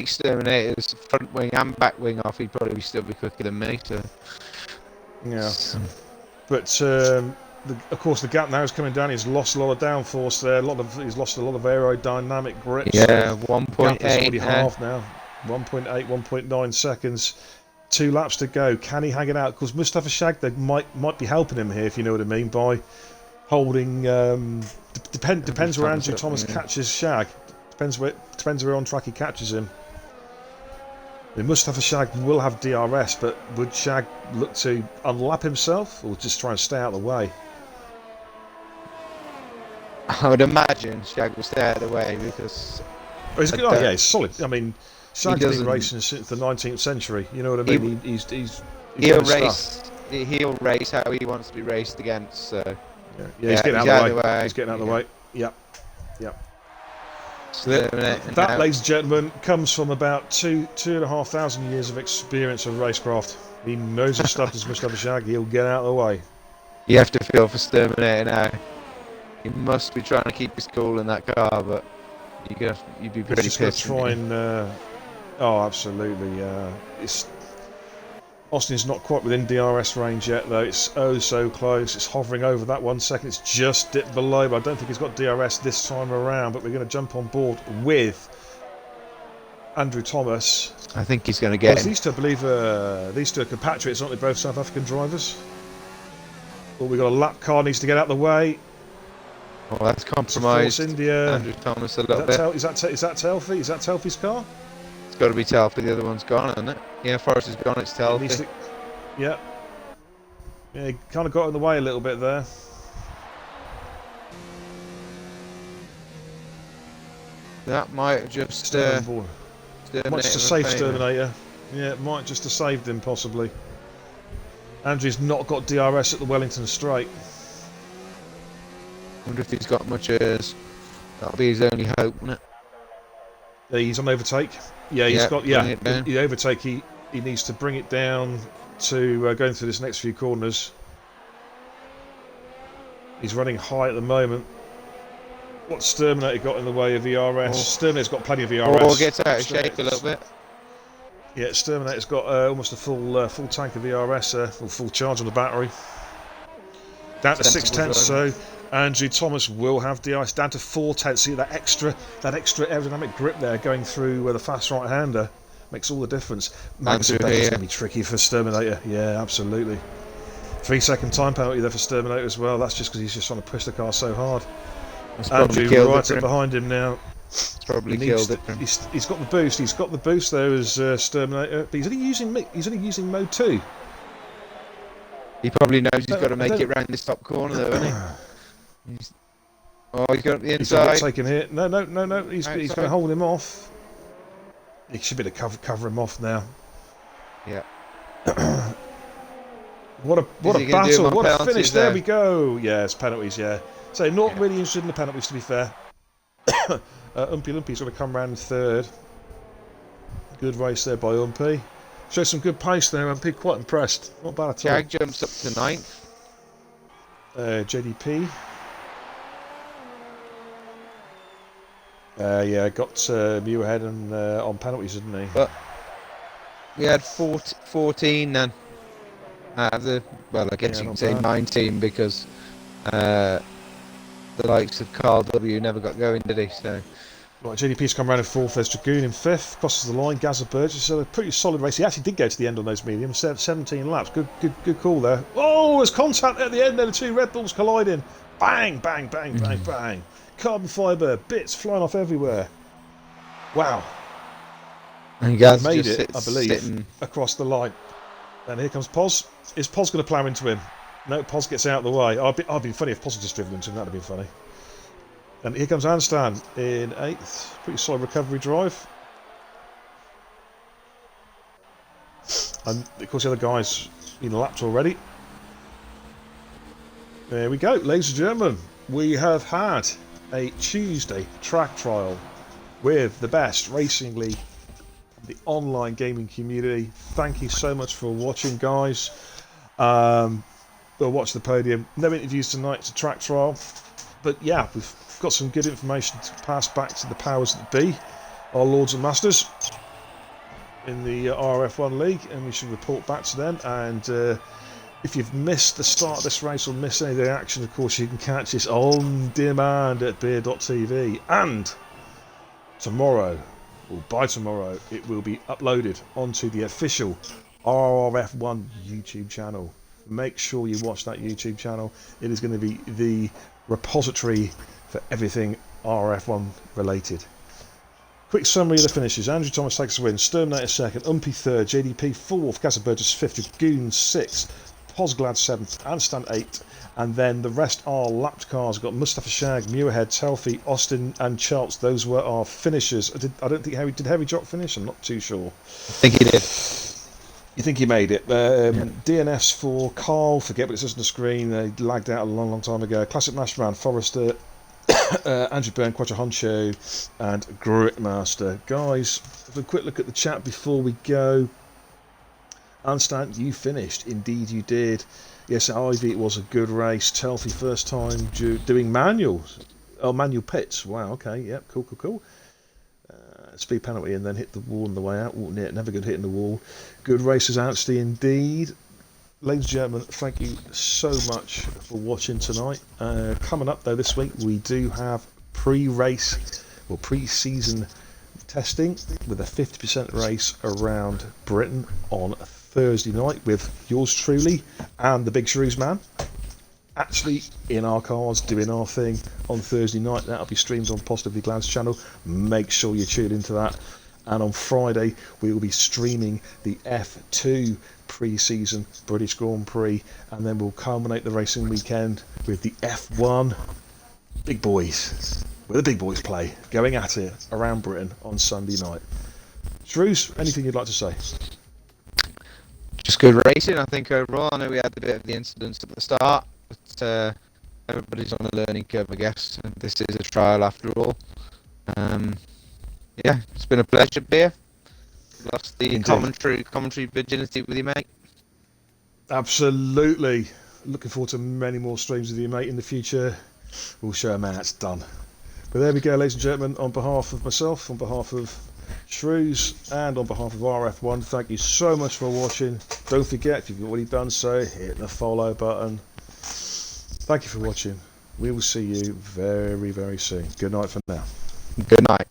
Terminator's front wing and back wing off. He'd probably still be quicker than me. So yeah, but. Of course, the gap now is coming down. He's lost a lot of downforce there. He's lost a lot of aerodynamic grip. Yeah, 1.8. Gap is already half now. 1.8, 1.9 seconds. 2 laps to go. Can he hang it out? Because Mustafa Shag, they might be helping him here, if you know what I mean, by holding. Depends where Andrew Thomas catches Shag. Depends where on track he catches him. Mustafa Shag will have DRS, but would Shag look to unlap himself or just try and stay out of the way? I would imagine Shag will stay out of the way because Oh, he's good. Oh, yeah, he's solid. I mean, Shag's been doesn't- racing since the 19th century. You know what I mean? He's He'll good stuff. race. He'll race how he wants to be raced against. So Yeah, he's getting out of the way. He's getting out of the way. Yep. That, ladies and gentlemen, comes from about 2,500 years of experience of racecraft. He knows his stuff as much as Shag. He'll get out of the way. You have to feel for Terminator now. He must be trying to keep his cool in that car, but you'd be pretty He's pissed. just got to try and. Oh, absolutely. Austin's not quite within DRS range yet, though. It's oh so close. It's hovering over that 1 second. It's just dipped below, but I don't think he's got DRS this time around. But we're going to jump on board with Andrew Thomas. I think he's going to get him. These two, I believe, these two are compatriots, aren't they? Both South African drivers. Well, we've got a lap car needs to get out the way. Well, that's compromised. India. Andrew Thomas a little bit. Is that Telfie? Is that Telfie's car? It's got to be Telfie. The other one's gone, isn't it? Yeah, Forrest is gone. It's Telfie. Yeah, he kind of got in the way a little bit there. That might just might just have saved Terminator. Yeah, it might just have saved him possibly. Andrew's not got DRS at the Wellington Straight. Wonder if he's got much as. That'll be his only hope, won't it? He's on overtake. Yeah, he's got. Yeah, the overtake. He needs to bring it down to going through this next few corners. He's running high at the moment. What's Terminator got in the way of ERS? Terminator's got plenty of ERS. Or gets out of shape a little bit. Yeah, Terminator's got almost a full tank of ERS, or full charge on the battery. Down to 6/10, so Andrew Thomas will have DRS down to 4/10. See that extra aerodynamic grip there going through the fast right-hander makes all the difference. Magazine is going to be tricky for Terminator. Yeah, absolutely. 3-second time penalty there for Terminator as well. That's just because he's just trying to push the car so hard. Andrew right up behind him now. It's probably killed it. He's got the boost. He's got the boost there as Terminator, but he's only using mode 2. He probably knows he's got to make it round this top corner, though, isn't he? He's got the inside. He's taking hit. No. He's going to hold him off. He should be able to cover him off now. Yeah. What a battle! What a finish! There we go. Yeah, it's penalties. Yeah. So not really interested in the penalties, to be fair. Umpy Lumpy's going to come round third. Good race there by Umpy. Shows some good pace there. Umpy, quite impressed. Not bad at all. Jag jumps up to 9th. JDP. Yeah, got Mew ahead on penalties, didn't he? But we had 14 then. I guess you can say 19 because the likes of Carl W never got going, did he? So. Right, JDP's come round in 4th. There's Dragoon in 5th. Crosses the line. Gaza Burgess. So a pretty solid race. He actually did go to the end on those mediums. 17 laps. Good call there. Oh, there's contact at the end there. The two Red Bulls colliding. Bang, bang, bang, bang, bang. Carbon fibre bits flying off everywhere. Wow. And Gaz made just it, I believe, across the line. And here comes Poz. Is Poz going to plough into him? No, Poz gets out of the way. I'd been funny if Poz had just driven into him. That'd have been funny. And here comes Anstan in 8th. Pretty solid recovery drive. And of course the other guy's been lapped already. There we go, ladies and gentlemen. We have had a Tuesday track trial with the best racing league, the online gaming community. Thank you so much for watching, guys. We'll watch the podium. No interviews tonight. It's a track trial. But yeah, we've got some good information to pass back to the powers that be, our lords and masters in the RRF1 league, and we should report back to them. And if you've missed the start of this race or missed any of the action, of course you can catch this on demand at beer.tv. And tomorrow, or by tomorrow, it will be uploaded onto the official RRF1 YouTube channel. Make sure you watch that YouTube channel. It is going to be the repository for everything RRF1 related. Quick summary of the finishes. Andrew Thomas takes the win. Terminator 2nd. Umpy 3rd. JDP 4th. Gaza Burgess 5th. Dragoon 6th. Hosglad 7th, and Stand 8th. And then the rest are lapped cars. We've got Mustafa Shag, Muirhead, Telfie, Austin, and Charles. Those were our finishers. I don't think Heavy Drop finish? I'm not too sure. I think he did. You think he made it? Yeah. DNFs for Carl. Forget what it says on the screen. They lagged out a long time ago. Classic Masterman, Forrester, Andrew Byrne, Quattro Honcho, and Gritmaster. Guys, have a quick look at the chat before we go. Anstant, you finished. Indeed you did. Yes, Ivy, it was a good race. Telfie, first time doing manuals. Oh, manual pits. Wow, okay, yep, cool. Speed penalty and then hit the wall on the way out. Oh, never good hitting the wall. Good races, Anstey, indeed. Ladies and gentlemen, thank you so much for watching tonight. Coming up, though, this week, we do have pre-race or pre-season testing with a 50% race around Britain on Thursday night with yours truly and the Big Shrews Man actually in our cars doing our thing on Thursday night. That'll be streamed on Positively Glad's channel. Make sure you tune into that. And on Friday we will be streaming the F2 pre-season British Grand Prix, and then we'll culminate the racing weekend with the F1 big boys, where the big boys play, going at it around Britain on Sunday night. Shrews, anything you'd like to say? Just good racing, I think, overall. I know we had a bit of the incidents at the start, but everybody's on a learning curve, I guess. And this is a trial after all. Yeah, it's been a pleasure, Beer. Lost the commentary virginity with you, mate. Absolutely. Looking forward to many more streams with you, mate, in the future. We'll show them how it's done. But there we go, ladies and gentlemen. On behalf of myself, on behalf of Shrews, and on behalf of RRF1, thank you so much for watching. Don't forget, if you've already done so, hit the follow button. Thank you for watching. We will see you very, very soon. Good night for now. Good night.